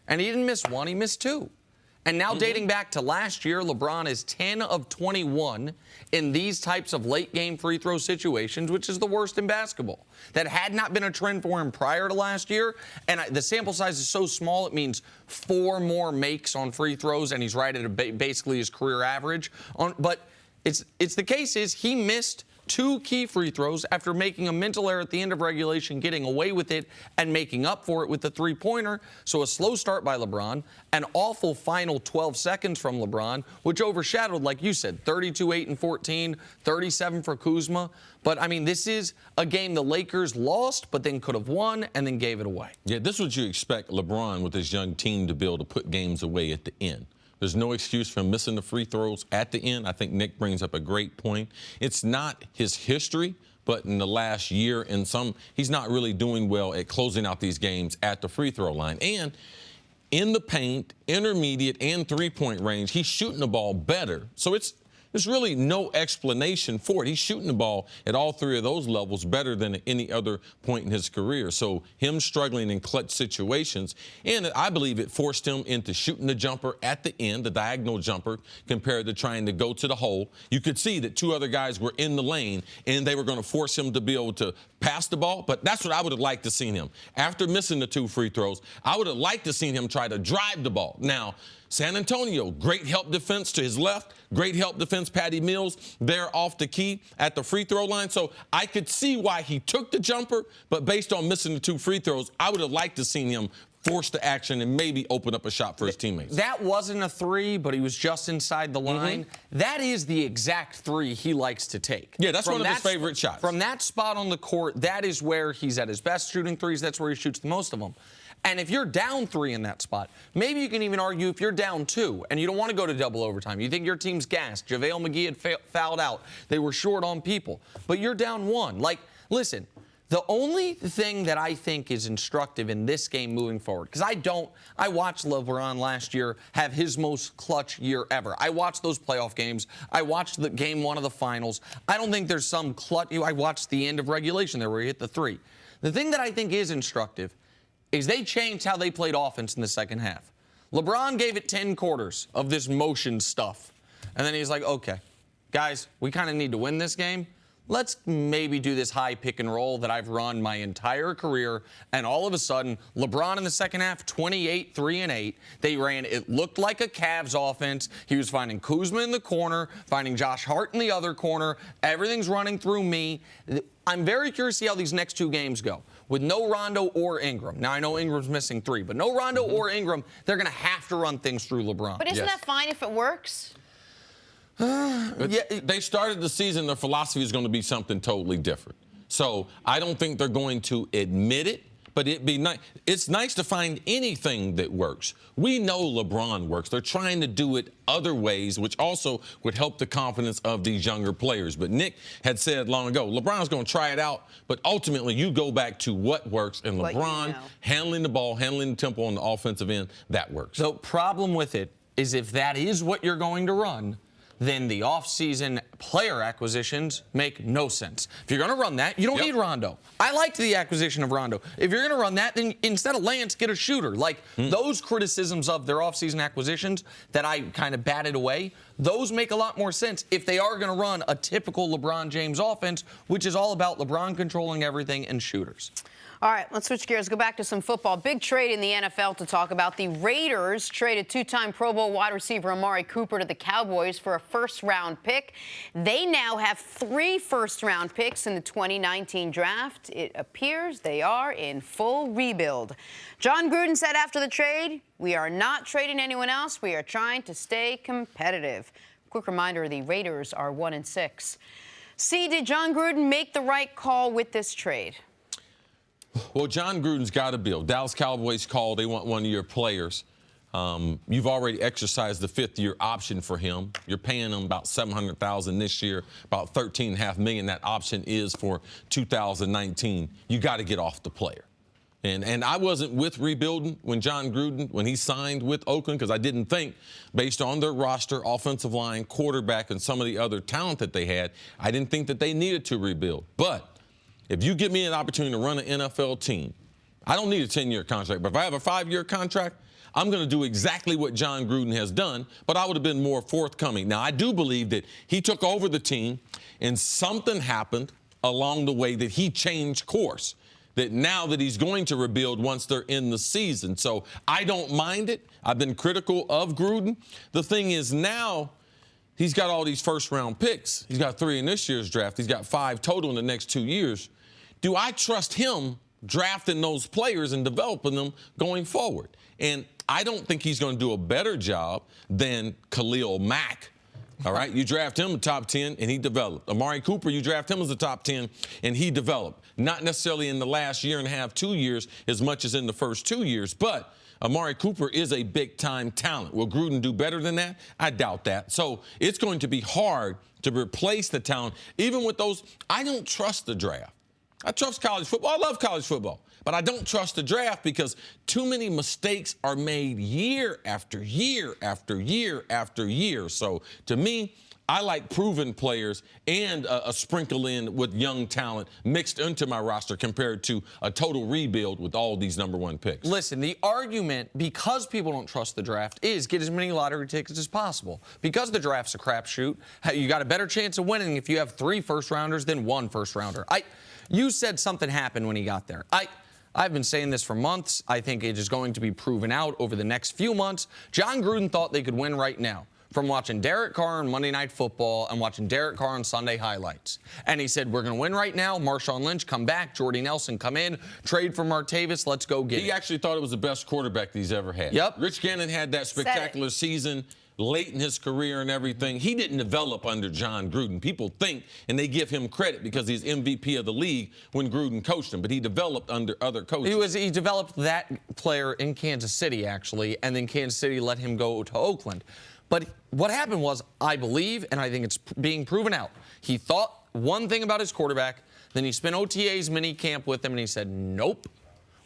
and he didn't miss 1, he missed 2. And now dating back to last year, LeBron is 10 of 21 in these types of late-game free throw situations, which is the worst in basketball. That had not been a trend for him prior to last year, and the sample size is so small, it means 4 more makes on free throws, and he's right at basically his career average. But it's the case is he missed 2 key free throws after making a mental error at the end of regulation, getting away with it, and making up for it with the 3-pointer. So a slow start by LeBron, an awful final 12 seconds from LeBron, which overshadowed, like you said, 32, 8, and 14, 37 for Kuzma. But, I mean, this is a game the Lakers lost, but then could have won and then gave it away. Yeah, this is what you expect LeBron with his young team to be able to put games away at the end. There's no excuse for him missing the free throws at the end. I think Nick brings up a great point. It's not his history, but in the last year he's not really doing well at closing out these games at the free throw line. And in the paint, intermediate, and 3-point range, he's shooting the ball better. So there's really no explanation for it. He's shooting the ball at all 3 of those levels better than at any other point in his career. So him struggling in clutch situations, and I believe it forced him into shooting the jumper at the end, the diagonal jumper, compared to trying to go to the hole. You could see that 2 other guys were in the lane, and they were going to force him to be able to pass the ball. But that's what I would have liked to seen him. After missing the 2 free throws, I would have liked to seen him try to drive the ball. Now, San Antonio, great help defense to his left, great help defense, Patty Mills, there off the key at the free throw line. So I could see why he took the jumper, but based on missing the 2 free throws, I would have liked to seen him force the action and maybe open up a shot for his teammates. That wasn't a 3, but he was just inside the line. That is the exact 3 he likes to take. Yeah, that's one of his favorite shots. From that spot on the court, that is where he's at his best shooting 3s. That's where he shoots the most of them. And if you're down 3 in that spot, maybe you can even argue if you're down 2 and you don't want to go to double overtime. You think your team's gassed. JaVale McGee had fouled out. They were short on people. But you're down 1. Like, listen, the only thing that I think is instructive in this game moving forward, because I watched LeBron last year have his most clutch year ever. I watched those playoff games. I watched the game 1 of the finals. I don't think there's some clutch. I watched the end of regulation there where he hit the 3. The thing that I think is instructive is they changed how they played offense in the second half. LeBron gave it 10 quarters of this motion stuff. And then he's like, okay, guys, we kind of need to win this game. let's maybe do this high pick and roll that I've run my entire career. And all of a sudden, LeBron in the second half, 28, 3 and 8. They ran, it looked like a Cavs offense. He was finding Kuzma in the corner, finding Josh Hart in the other corner. Everything's running through me. I'm very curious to see how these next 2 games go. With no Rondo or Ingram. Now, I know Ingram's missing 3, but no Rondo or Ingram, they're going to have to run things through LeBron. But isn't that fine if it works? Yeah, they started the season, their philosophy is going to be something totally different. So I don't think they're going to admit it, but it'd be nice. It's nice to find anything that works. We know LeBron works. They're trying to do it other ways, which also would help the confidence of these younger players. But Nick had said long ago, LeBron's going to try it out, but ultimately you go back to what works, and LeBron handling the ball, handling the tempo on the offensive end, that works. So problem with it is if that is what you're going to run, then the offseason player acquisitions make no sense. If you're going to run that, you don't need Rondo. I liked the acquisition of Rondo. If you're going to run that, then instead of Lance, get a shooter. Like, those criticisms of their offseason acquisitions that I kind of batted away, those make a lot more sense if they are going to run a typical LeBron James offense, which is all about LeBron controlling everything and shooters. All right, let's switch gears. Go back to some football. Big trade in the NFL to talk about. The Raiders traded 2-time Pro Bowl wide receiver Amari Cooper to the Cowboys for a first-round pick. They now have 3 first-round picks in the 2019 draft. It appears they are in full rebuild. John Gruden said after the trade, "We are not trading anyone else. We are trying to stay competitive." Quick reminder, the Raiders are 1-6. See, did John Gruden make the right call with this trade? Well, John Gruden's got a bill. Dallas Cowboys called. They want one of your players. You've already exercised the 5th-year option for him. You're paying him about $700,000 this year, about $13.5 million. That option is for 2019. You got to get off the player. And I wasn't with rebuilding when John Gruden, when he signed with Oakland, because I didn't think, based on their roster, offensive line, quarterback, and some of the other talent that they had, I didn't think that they needed to rebuild. But if you give me an opportunity to run an NFL team, I don't need a 10-year contract, but if I have a 5-year contract, I'm going to do exactly what John Gruden has done, but I would have been more forthcoming. Now, I do believe that he took over the team and something happened along the way that he changed course, that now that he's going to rebuild once they're in the season. So I don't mind it. I've been critical of Gruden. The thing is now, he's got all these first-round picks. He's got 3 in this year's draft. He's got 5 total in the next 2 years. Do I trust him drafting those players and developing them going forward? And I don't think he's going to do a better job than Khalil Mack. All right, you draft him a top 10, and he developed. Amari Cooper, you draft him as a top 10, and he developed. Not necessarily in the last year and a half, 2 years, as much as in the first 2 years, but Amari Cooper is a big-time talent. Will Gruden do better than that? I doubt that. So it's going to be hard to replace the talent. Even with those, I don't trust the draft. I trust college football. I love college football. But I don't trust the draft because too many mistakes are made year after year after year after year. So to me, I like proven players and a sprinkle in with young talent mixed into my roster compared to a total rebuild with all these #1 picks. Listen, the argument, because people don't trust the draft, is get as many lottery tickets as possible. Because the draft's a crapshoot, you got a better chance of winning if you have 3 first-rounders than 1 first-rounder. You said something happened when he got there. I've been saying this for months. I think it is going to be proven out over the next few months. John Gruden thought they could win right now from watching Derek Carr on Monday Night Football and watching Derek Carr on Sunday highlights. And he said, we're going to win right now. Marshawn Lynch, come back. Jordy Nelson, come in. Trade for Martavis. Let's go get it. He actually thought it was the best quarterback that he's ever had. Yep. Rich Gannon had that spectacular season late in his career and everything. He didn't develop under John Gruden. People think, and they give him credit because he's MVP of the league when Gruden coached him, but he developed under other coaches. He developed that player in Kansas City, actually, and then Kansas City let him go to Oakland. But what happened was, I believe, and I think it's being proven out, he thought one thing about his quarterback, then he spent OTA's mini camp with him, and he said, nope,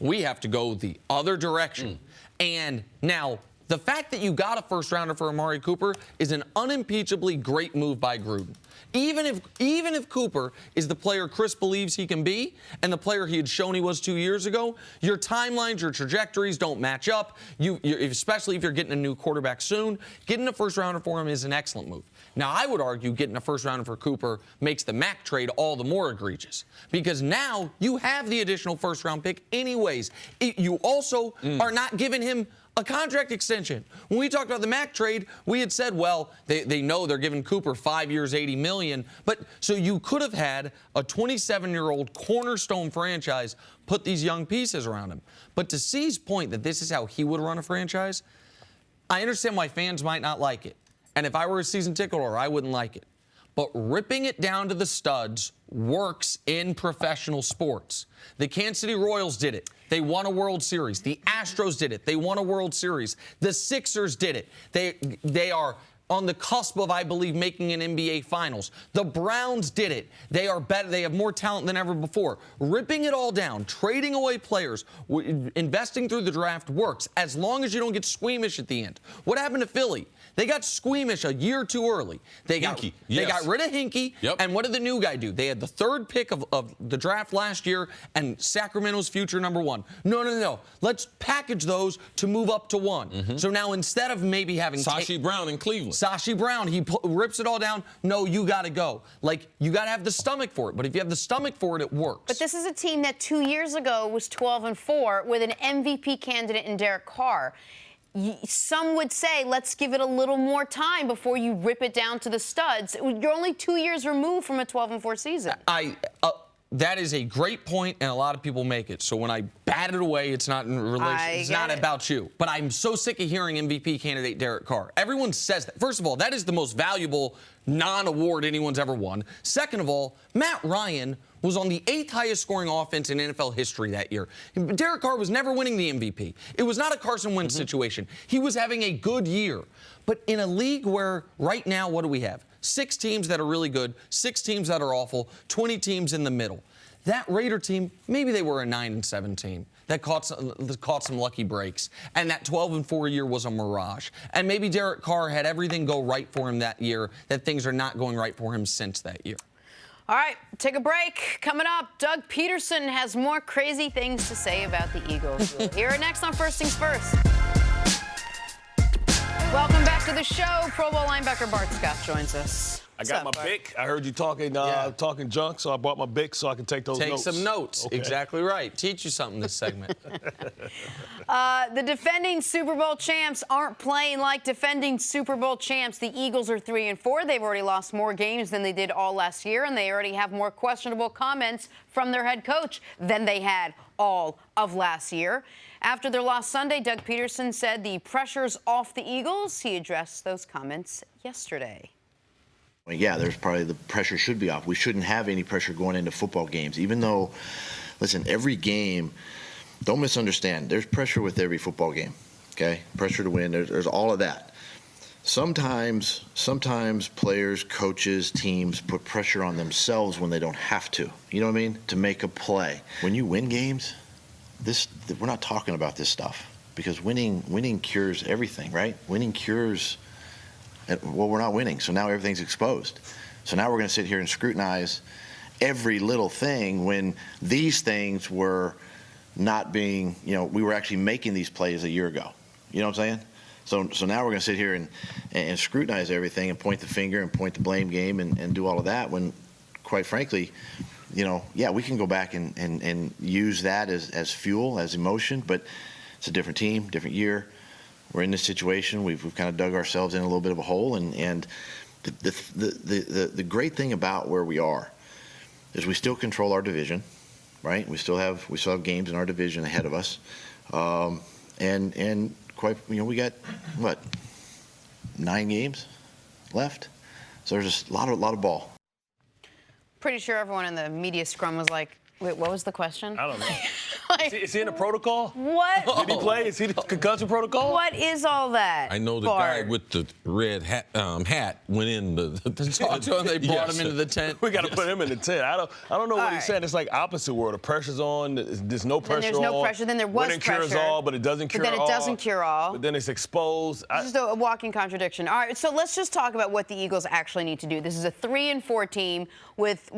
we have to go the other direction. And now, the fact that you got a first-rounder for Amari Cooper is an unimpeachably great move by Gruden. Even if Cooper is the player Cris believes he can be and the player he had shown he was 2 years ago, your timelines, your trajectories don't match up, especially if you're getting a new quarterback soon. Getting a first-rounder for him is an excellent move. Now, I would argue getting a first rounder for Cooper makes the Mack trade all the more egregious because now you have the additional first-round pick anyways. You also are not giving him a contract extension. When we talked about the Mack trade, we had said, well, they know they're giving Cooper 5 years, $80 million. But so you could have had a 27-year-old cornerstone franchise put these young pieces around him. But to C's point that this is how he would run a franchise, I understand why fans might not like it. And if I were a season ticket holder, I wouldn't like it. But ripping it down to the studs works in professional sports. The Kansas City Royals did it. They won a World Series. The Astros did it. They won a World Series. The Sixers did it. They are on the cusp of, I believe, making an NBA Finals. The Browns did it. They are better. They have more talent than ever before. Ripping it all down, trading away players, investing through the draft works as long as you don't get squeamish at the end. What happened to Philly? They got squeamish a year too early. They got rid of Hinkie, and what did the new guy do? They had the third pick of the draft last year and Sacramento's future #1. No. Let's package those to move up to 1. So now instead of maybe having Sashi Brown in Cleveland. Sashi Brown, he rips it all down. No, you got to go. Like, you got to have the stomach for it. But if you have the stomach for it, it works. But this is a team that 2 years ago was 12-4 with an MVP candidate in Derek Carr. Some would say, let's give it a little more time before you rip it down to the studs. You're only 2 years removed from a 12-4 season. That is a great point, and a lot of people make it. So when I bat it away, it's not in relation. It's not about you. But I'm so sick of hearing MVP candidate Derek Carr. Everyone says that. First of all, that is the most valuable non-award anyone's ever won. Second of all, Matt Ryan was on the 8th highest scoring offense in NFL history that year. Derek Carr was never winning the MVP. It was not a Carson Wentz situation. He was having a good year. But in a league where right now, what do we have? 6 teams that are really good, 6 teams that are awful, 20 teams in the middle. That Raider team, maybe they were a 9-7 team that caught some lucky breaks, and that 12-4 year was a mirage. And maybe Derek Carr had everything go right for him that year, that things are not going right for him since that year. All right, take a break. Coming up, Doug Peterson has more crazy things to say about the Eagles. We'll hear it next on First Things First. Welcome back to the show. Pro Bowl linebacker Bart Scott joins us. I got my Bic. I heard you talking junk, so I brought my Bic so I can take those notes. Take some notes. Okay. Exactly right. Teach you something this segment. The defending Super Bowl champs aren't playing like defending Super Bowl champs. The Eagles are 3-4. They've already lost more games than they did all last year, and they already have more questionable comments from their head coach than they had all of last year. After their loss Sunday, Doug Peterson said the pressure's off the Eagles. He addressed those comments yesterday. Well, yeah, there's probably the pressure should be off. We shouldn't have any pressure going into football games, even though, listen, every game, don't misunderstand, there's pressure with every football game, okay? Pressure to win, there's all of that. Sometimes players, coaches, teams put pressure on themselves when they don't have to, you know what I mean, to make a play. When you win games, we're not talking about this stuff because winning cures everything, right? Winning cures. Well, we're not winning, so now everything's exposed. So now we're going to sit here and scrutinize every little thing when these things were not being, we were actually making these plays a year ago. You know what I'm saying? So now we're going to sit here and scrutinize everything and point the finger and point the blame game and do all of that when, quite frankly, we can go back and use that as fuel, as emotion, but it's a different team, different year. We're in this situation. We've kind of dug ourselves in a little bit of a hole, and the great thing about where we are is we still control our division, right? We still have games in our division ahead of us, and quite we got 9 games left, so there's just a lot of ball. Pretty sure everyone in the media scrum was like, wait, what was the question? I don't know. Is he in the protocol? What? Did he play? Is he the concussion protocol? What is all that? I know the guy with the red hat went in the talk to him. They brought him into the tent. We got to put him in the tent. I don't know what he's saying. It's like opposite word. The pressure's on. There's no pressure. Then there's no pressure. Then there was pressure. pressure. Cures all, but it doesn't cure all. But then it doesn't cure all. But then it's exposed. This is a walking contradiction. All right, so let's just talk about what the Eagles actually need to do. This is a 3-4 team with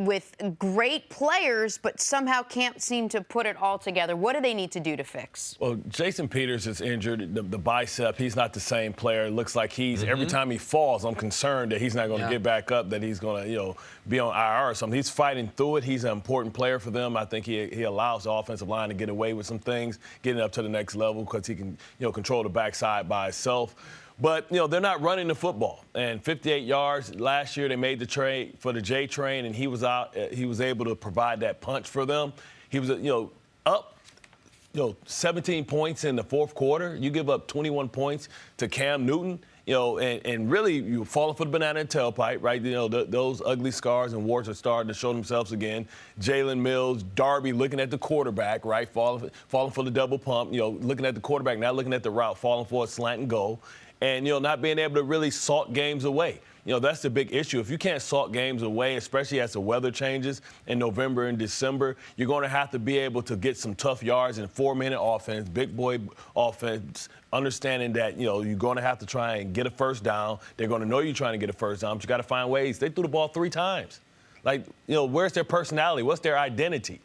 great players, but somehow can't seem to put it all together together. What do they need to do to fix? Well, Jason Peters is injured, the bicep. He's not the same player. It looks like he's, every time he falls, I'm concerned that he's not going to get back up, that he's going to, be on IR or something. He's fighting through it. He's an important player for them. I think he allows the offensive line to get away with some things, getting up to the next level because he can, control the backside by himself. But, they're not running the football. And 58 yards. Last year they made the trade for the J train, and he was out. He was able to provide that punch for them. He was, up, 17 points in the fourth quarter. You give up 21 points to Cam Newton, and really you're falling for the banana and tailpipe, right? Those ugly scars and warts are starting to show themselves again. Jalen Mills, Darby looking at the quarterback, right? Falling for the double pump, looking at the quarterback, not looking at the route, falling for a slant and go. And, not being able to really salt games away. That's the big issue. If you can't salt games away, especially as the weather changes in November and December, you're going to have to be able to get some tough yards in 4-minute offense, big boy offense, understanding that, you're going to have to try and get a first down. They're going to know you're trying to get a first down, but you got to find ways. They threw the ball 3 times. Like, where's their personality? What's their identity?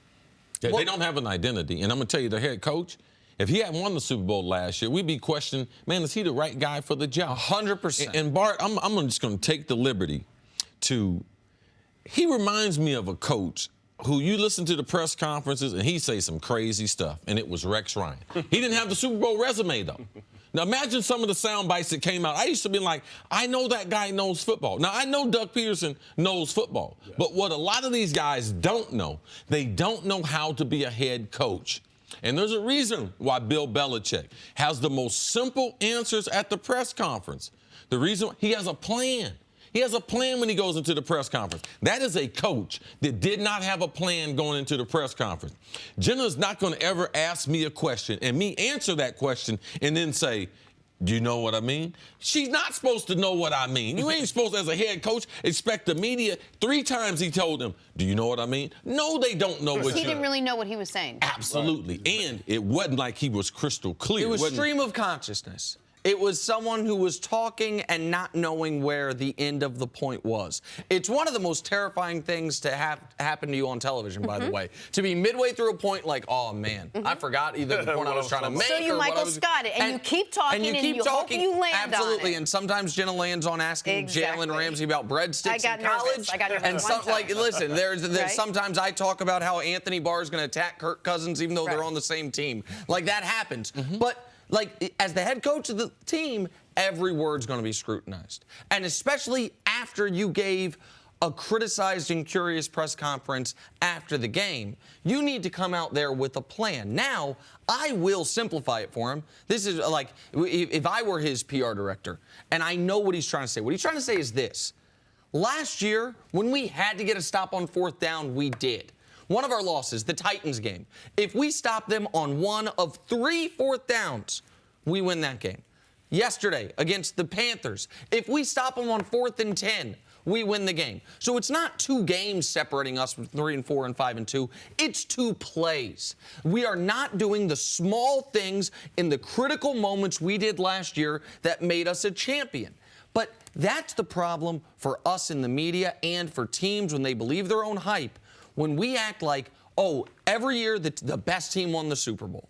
Yeah, they don't have an identity. And I'm going to tell you, the head coach, if he hadn't won the Super Bowl last year, we'd be questioning, man, is he the right guy for the job? 100%. And Bart, I'm just going to take the liberty he reminds me of a coach who you listen to the press conferences and he say some crazy stuff, and it was Rex Ryan. He didn't have the Super Bowl resume, though. Now, imagine some of the sound bites that came out. I used to be like, I know that guy knows football. Now, I know Doug Peterson knows football. Yeah. But what a lot of these guys don't know, they don't know how to be a head coach. And there's a reason why Bill Belichick has the most simple answers at the press conference. The reason, he has a plan. He has a plan when he goes into the press conference. That is a coach that did not have a plan going into the press conference. Jenna's not going to ever ask me a question and me answer that question and then say, do you know what I mean? She's not supposed to know what I mean. You ain't supposed to, as a head coach, expect the media. 3 times he told them, do you know what I mean? No, they don't know what you mean. He didn't really know what he was saying. Absolutely. Right. And it wasn't like he was crystal clear. It was stream of consciousness. It was someone who was talking and not knowing where the end of the point was. It's one of the most terrifying things to happen to you on television, by the way. To be midway through a point like, oh, man, I forgot either the point I was trying to make so you or Michael what I was... Scott it, and you keep talking and you hope you land absolutely, on it. And sometimes Jenna lands on asking Jalen Ramsey about breadsticks in college. I got nervous. And some, like, listen, there's right? Sometimes I talk about how Anthony Barr is going to attack Kirk Cousins even though they're on the same team. Like, that happens. But... like, as the head coach of the team, every word's going to be scrutinized. And especially after you gave a criticized and curious press conference after the game, you need to come out there with a plan. Now, I will simplify it for him. This is like, if I were his PR director, and I know what he's trying to say. What he's trying to say is this. Last year, when we had to get a stop on 4th down, we did. One of our losses, the Titans game. If we stop them on 1 of 3 4th downs, we win that game. Yesterday, against the Panthers, if we stop them on 4th and 10, we win the game. So it's not 2 games separating us from 3 and 4 and 5 and 2. It's 2 plays. We are not doing the small things in the critical moments we did last year that made us a champion. But that's the problem for us in the media and for teams when they believe their own hype. When we act like, oh, every year the best team won the Super Bowl.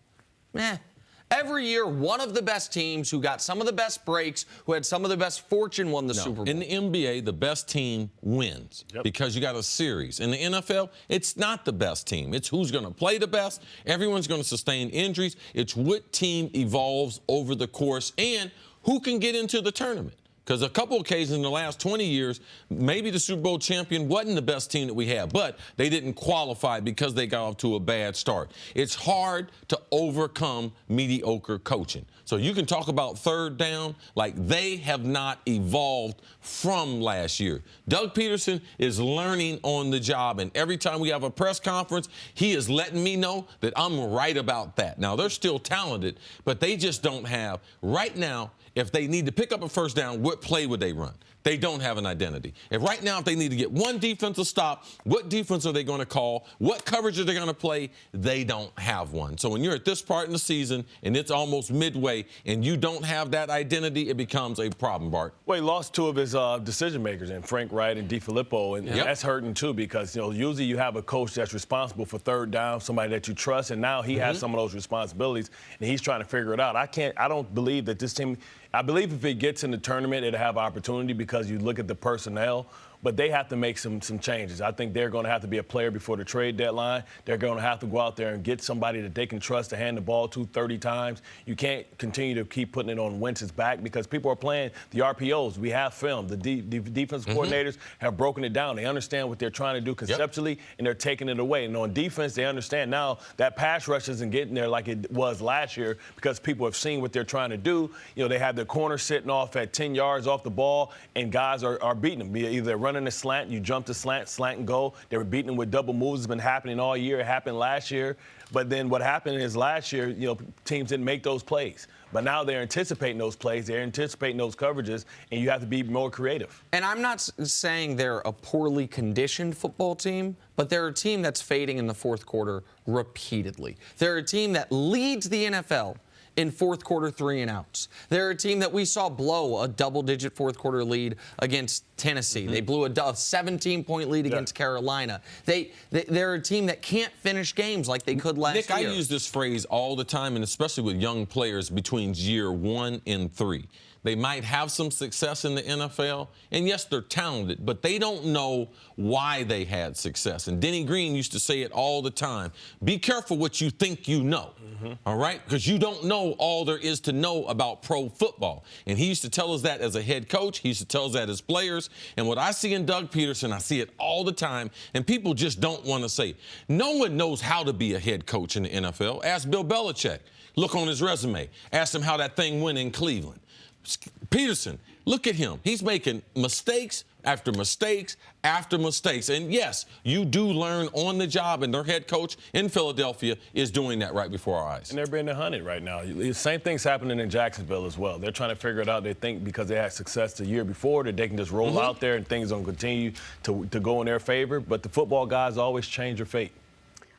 Every year, one of the best teams who got some of the best breaks, who had some of the best fortune, won the Super Bowl. In the NBA, the best team wins because you got a series. In the NFL, it's not the best team. It's who's going to play the best. Everyone's going to sustain injuries. It's what team evolves over the course and who can get into the tournament. Because a couple occasions in the last 20 years, maybe the Super Bowl champion wasn't the best team that we had, but they didn't qualify because they got off to a bad start. It's hard to overcome mediocre coaching. So you can talk about 3rd down, like they have not evolved from last year. Doug Peterson is learning on the job, and every time we have a press conference, he is letting me know that I'm right about that. Now, they're still talented, but they just don't have, right now, if they need to pick up a 1st down, what play would they run? They don't have an identity. And right now, if they need to get one defensive stop, what defense are they going to call? What coverage are they going to play? They don't have one. So when you're at this part in the season and it's almost midway and you don't have that identity, it becomes a problem, Bart. Well, he lost two of his decision makers, in Frank Wright and DiFilippo, and that's hurting too because usually you have a coach that's responsible for third down, somebody that you trust, and now he has some of those responsibilities and he's trying to figure it out. I don't believe that this team. I believe if it gets in the tournament, it'll have opportunity because you look at the personnel. But they have to make some changes. I think they're going to have to be a player before the trade deadline. They're going to have to go out there and get somebody that they can trust to hand the ball to 30 times. You can't continue to keep putting it on Wentz's back because people are playing the RPOs. We have film. The defensive coordinators have broken it down. They understand what they're trying to do conceptually, and they're taking it away. And on defense, they understand now that pass rush isn't getting there like it was last year because people have seen what they're trying to do. They have their corner sitting off at 10 yards off the ball, and guys are beating them. Either they're running a slant, you jump the slant and go. They were beating them with double moves. It's been happening all year. It happened last year. But then what happened is last year, teams didn't make those plays. But now they're anticipating those plays. They're anticipating those coverages, and you have to be more creative. And I'm not saying they're a poorly conditioned football team, but they're a team that's fading in the fourth quarter repeatedly. They're a team that leads the NFL in fourth quarter 3-and-outs. They're a team that we saw blow a double-digit fourth quarter lead against Tennessee. They blew a 17-point lead against Carolina. They're a team that can't finish games like they could last year. Nick, I use this phrase all the time, and especially with young players between year 1 and 3. They might have some success in the NFL, and yes, they're talented, but they don't know why they had success. And Denny Green used to say it all the time. Be careful what you think you know, all right? Because you don't know all there is to know about pro football. And he used to tell us that as a head coach. He used to tell us that as players. And what I see in Doug Peterson, I see it all the time, and people just don't want to say it. No one knows how to be a head coach in the NFL. Ask Bill Belichick. Look on his resume. Ask him how that thing went in Cleveland. Peterson, look at him. He's making mistakes after mistakes after mistakes. And yes, you do learn on the job, and their head coach in Philadelphia is doing that right before our eyes. And they're being hunted right now. The same thing's happening in Jacksonville as well. They're trying to figure it out. They think because they had success the year before that they can just roll out there and things don't continue to go in their favor. But the football guys always change their fate.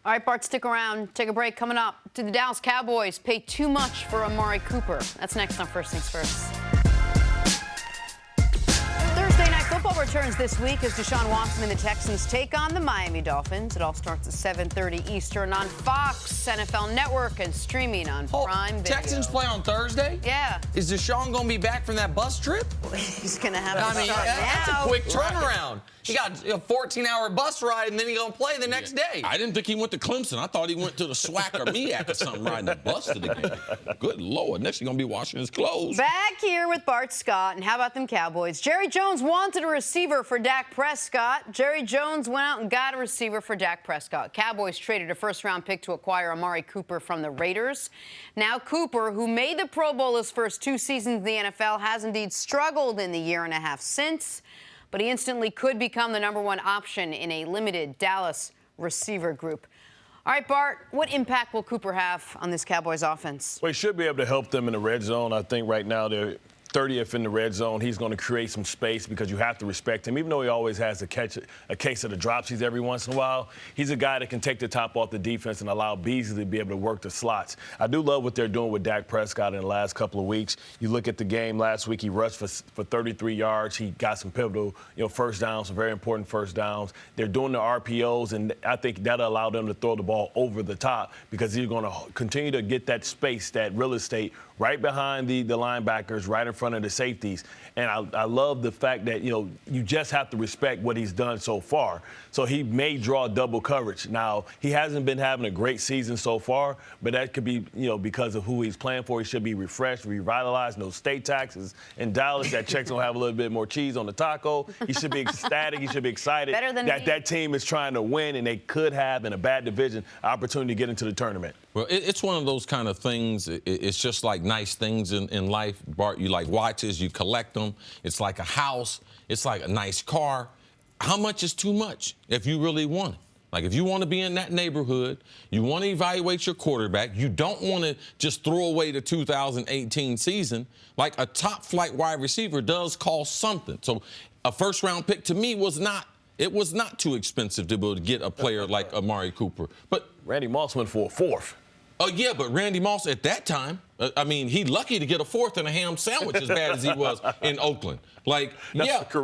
All right, Bart, stick around. Take a break. Coming up, do the Dallas Cowboys pay too much for Amari Cooper? That's next on First Things First. Thursday Night Football returns this week as Deshaun Watson and the Texans take on the Miami Dolphins. It all starts at 7:30 Eastern on Fox, NFL Network, and streaming on Prime Video. Texans play on Thursday? Yeah. Is Deshaun going to be back from that bus trip? He's going to have to start that's now. a quick turnaround. He got a 14-hour bus ride, and then he's going to play the next day. I didn't think he went to Clemson. I thought he went to the SWAC or MEAC or something riding the bus to the game. Good Lord. Next, he's going to be washing his clothes. Back here with Bart Scott, and how about them Cowboys? Jerry Jones wanted a receiver for Dak Prescott. Jerry Jones went out and got a receiver for Dak Prescott. Cowboys traded a first-round pick to acquire Amari Cooper from the Raiders. Now Cooper, who made the Pro Bowl his first 2 seasons in the NFL, has indeed struggled in the year and a half since. But he instantly could become the #1 option in a limited Dallas receiver group. All right, Bart, what impact will Cooper have on this Cowboys offense? Well, he should be able to help them in the red zone. I think right now they're 30th in the red zone. He's going to create some space because you have to respect him. Even though he always has a case of the dropsies every once in a while, he's a guy that can take the top off the defense and allow Beasley to be able to work the slots. I do love what they're doing with Dak Prescott in the last couple of weeks. You look at the game last week, he rushed for 33 yards. He got some pivotal, first downs, some very important first downs. They're doing the RPOs, and I think that'll allow them to throw the ball over the top because he's going to continue to get that space, that real estate, right behind the linebackers, right in front of the safeties. And I love the fact that, you just have to respect what he's done so far. So he may draw double coverage. Now, he hasn't been having a great season so far, but that could be, because of who he's playing for. He should be refreshed, revitalized, no state taxes. In Dallas, that check's going to have a little bit more cheese on the taco. He should be ecstatic. He should be excited that team is trying to win, and they could have, in a bad division, opportunity to get into the tournament. Well, it's one of those kind of things. It's just like nice things in life. Bart, you like watches, you collect them. It's like a house. It's like a nice car. How much is too much if you really want it? Like, if you want to be in that neighborhood, you want to evaluate your quarterback, you don't want to just throw away the 2018 season, like a top-flight wide receiver does cost something. So a first-round pick to me was not too expensive to be able to get a player like Amari Cooper. But Randy Moss went for a fourth. Oh, yeah, but Randy Moss at that time, I mean, he lucky to get a fourth and a ham sandwich as bad as he was in Oakland. Like, That's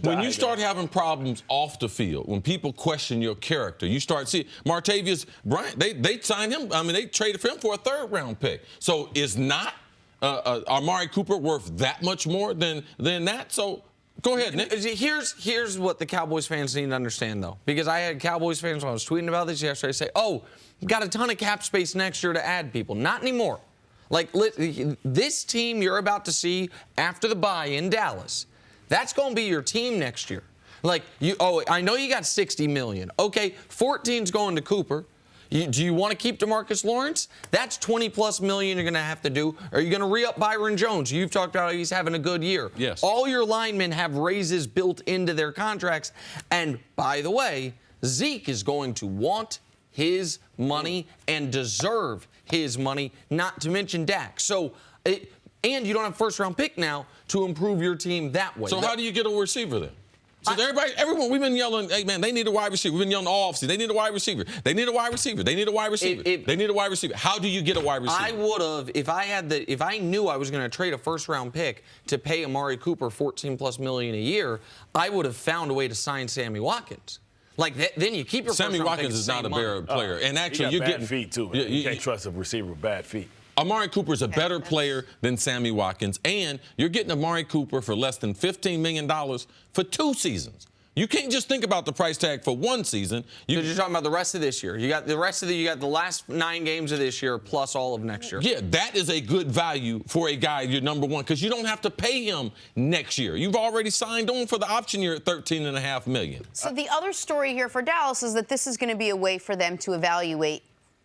when you start having problems off the field, when people question your character, you start seeing Martavius Bryant, they signed him. I mean, they traded for him for a third-round pick. So is not Amari Cooper worth that much more than that? So go ahead, Nick. Here's what the Cowboys fans need to understand, though, because I had Cowboys fans when I was tweeting about this yesterday say, oh, you've got a ton of cap space next year to add people. Not anymore. Like, this team you're about to see after the bye in Dallas, that's going to be your team next year. Like, I know you got $60 million. Okay, 14's going to Cooper. Do you want to keep DeMarcus Lawrence? That's $20+ million you're going to have to do. Are you going to re-up Byron Jones? You've talked about he's having a good year. Yes. All your linemen have raises built into their contracts. And, by the way, Zeke is going to want his money and deserve his money, not to mention Dak. So, and you don't have first-round pick now to improve your team that way. So how do you get a receiver then? So everyone, we've been yelling, hey, man, they need a wide receiver. We've been yelling all offseason. They need a wide receiver. They need a wide receiver. They need a wide receiver. They need a wide receiver. How do you get a wide receiver? I would have, if I knew I was going to trade a first-round pick to pay Amari Cooper $14+ million a year, I would have found a way to sign Sammy Watkins. Like, then you keep your Sammy Watkins is not a better player. And actually, you got bad feet, too. You can't trust a receiver with bad feet. Amari Cooper is a better player than Sammy Watkins, and you're getting Amari Cooper for less than $15 million for 2 seasons. You can't just think about the price tag for 1 season. You're talking about the rest of this year. You got the last 9 games of this year plus all of next year. Yeah, that is a good value for a guy, your number one, because you don't have to pay him next year. You've already signed on for the option year at $13.5 million. So the other story here for Dallas is that this is going to be a way for them to evaluate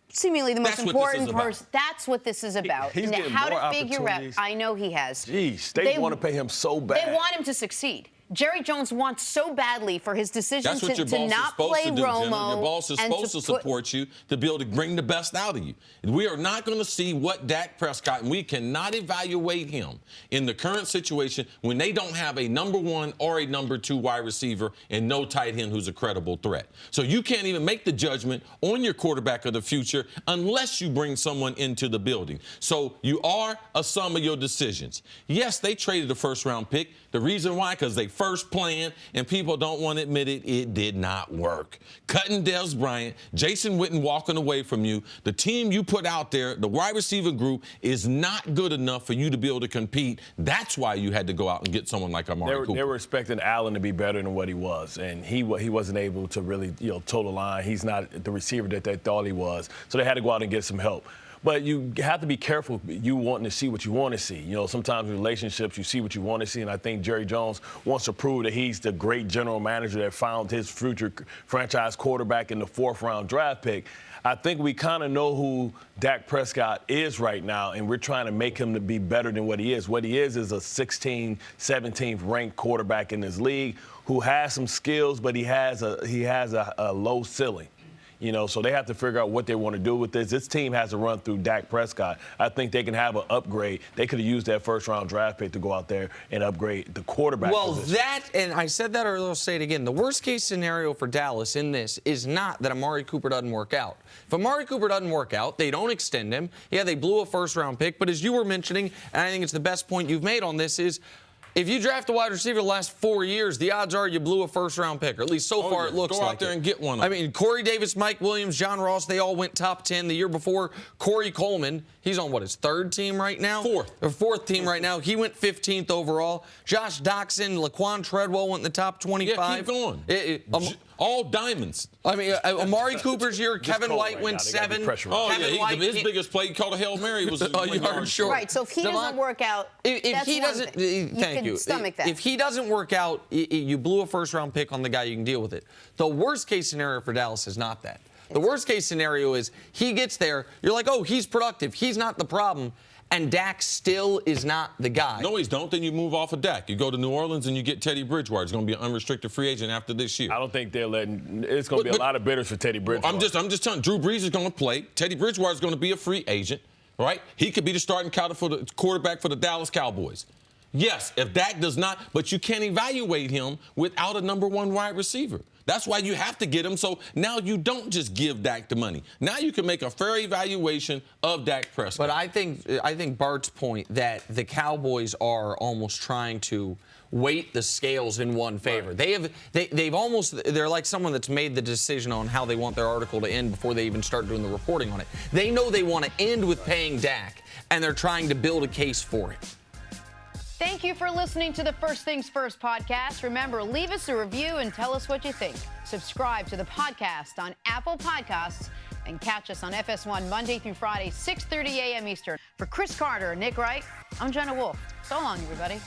seemingly the most important person. That's what this is about. He's getting how more to figure out. opportunities. I know he has. Jeez, they want to pay him so bad. They want him to succeed. Jerry Jones wants so badly for his decision That's what your to boss not is supposed play to do, Romo. Jenna. Your boss is supposed to support you to be able to bring the best out of you. We are not going to see what Dak Prescott, and we cannot evaluate him in the current situation when they don't have a number 1 or a number 2 wide receiver and no tight end who's a credible threat. So you can't even make the judgment on your quarterback of the future unless you bring someone into the building. So you are a sum of your decisions. Yes, they traded the first-round pick. The reason why, because they first planned, and people don't want to admit it, it did not work. Cutting Dez Bryant, Jason Witten walking away from you, the team you put out there, the wide receiver group, is not good enough for you to be able to compete. That's why you had to go out and get someone like Amari Cooper. They were expecting Allen to be better than what he was, and he wasn't able to really toe the line. He's not the receiver that they thought he was, so they had to go out and get some help. But you have to be careful. You wanting to see what you want to see. You know, sometimes in relationships, you see what you want to see. And I think Jerry Jones wants to prove that he's the great general manager that found his future franchise quarterback in the 4th-round draft pick. I think we kind of know who Dak Prescott is right now, and we're trying to make him to be better than what he is. What he is a 16th, 17th ranked quarterback in this league who has some skills, but he has a low ceiling. You know, so they have to figure out what they want to do with this. This team has to run through Dak Prescott. I think they can have an upgrade. They could have used that first-round draft pick to go out there and upgrade the quarterback position. And I said that earlier, I'll say it again. The worst-case scenario for Dallas in this is not that Amari Cooper doesn't work out. If Amari Cooper doesn't work out, they don't extend him. Yeah, they blew a first-round pick. But as you were mentioning, and I think it's the best point you've made on this, is if you draft a wide receiver the last 4 years, the odds are you blew a first-round pick, or at least so far it looks like. Go out there and get one of them. I mean, Corey Davis, Mike Williams, John Ross, they all went top 10 the year before. Corey Coleman, he's on, his 3rd team right now? 4th. Or 4th team right now. He went 15th overall. Josh Doxson, Laquan Treadwell went in the top 25. Yeah, keep going. All diamonds. I mean, Amari Cooper's year, Kevin White went 7. His biggest play, he called a Hail Mary, was a yard short. Right, so if he doesn't work out, if he doesn't, thank you. Stomach that. If he doesn't work out, you blew a first-round pick on the guy, you can deal with it. The worst-case scenario for Dallas is not that. The worst-case scenario is he gets there, you're like, oh, he's productive, he's not the problem, and Dak still is not the guy. No, he's don't. Then you move off of Dak. You go to New Orleans and you get Teddy Bridgewater. He's going to be an unrestricted free agent after this year. I don't think they're letting. It's going to be a lot of bidders for Teddy Bridgewater. I'm just telling. Drew Brees is going to play. Teddy Bridgewater is going to be a free agent, right? He could be the starting quarterback for the Dallas Cowboys. Yes, if Dak does not, but you can't evaluate him without a number one wide receiver. That's why you have to get him. So now you don't just give Dak the money. Now you can make a fair evaluation of Dak Prescott. But I think Bart's point that the Cowboys are almost trying to weight the scales in one favor. Right. They're like someone that's made the decision on how they want their article to end before they even start doing the reporting on it. They know they want to end with paying Dak, and they're trying to build a case for it. Thank you for listening to the First Things First podcast. Remember, leave us a review and tell us what you think. Subscribe to the podcast on Apple Podcasts and catch us on FS1 Monday through Friday, 6:30 a.m. Eastern. For Cris Carter and Nick Wright, I'm Jenna Wolfe. So long, everybody.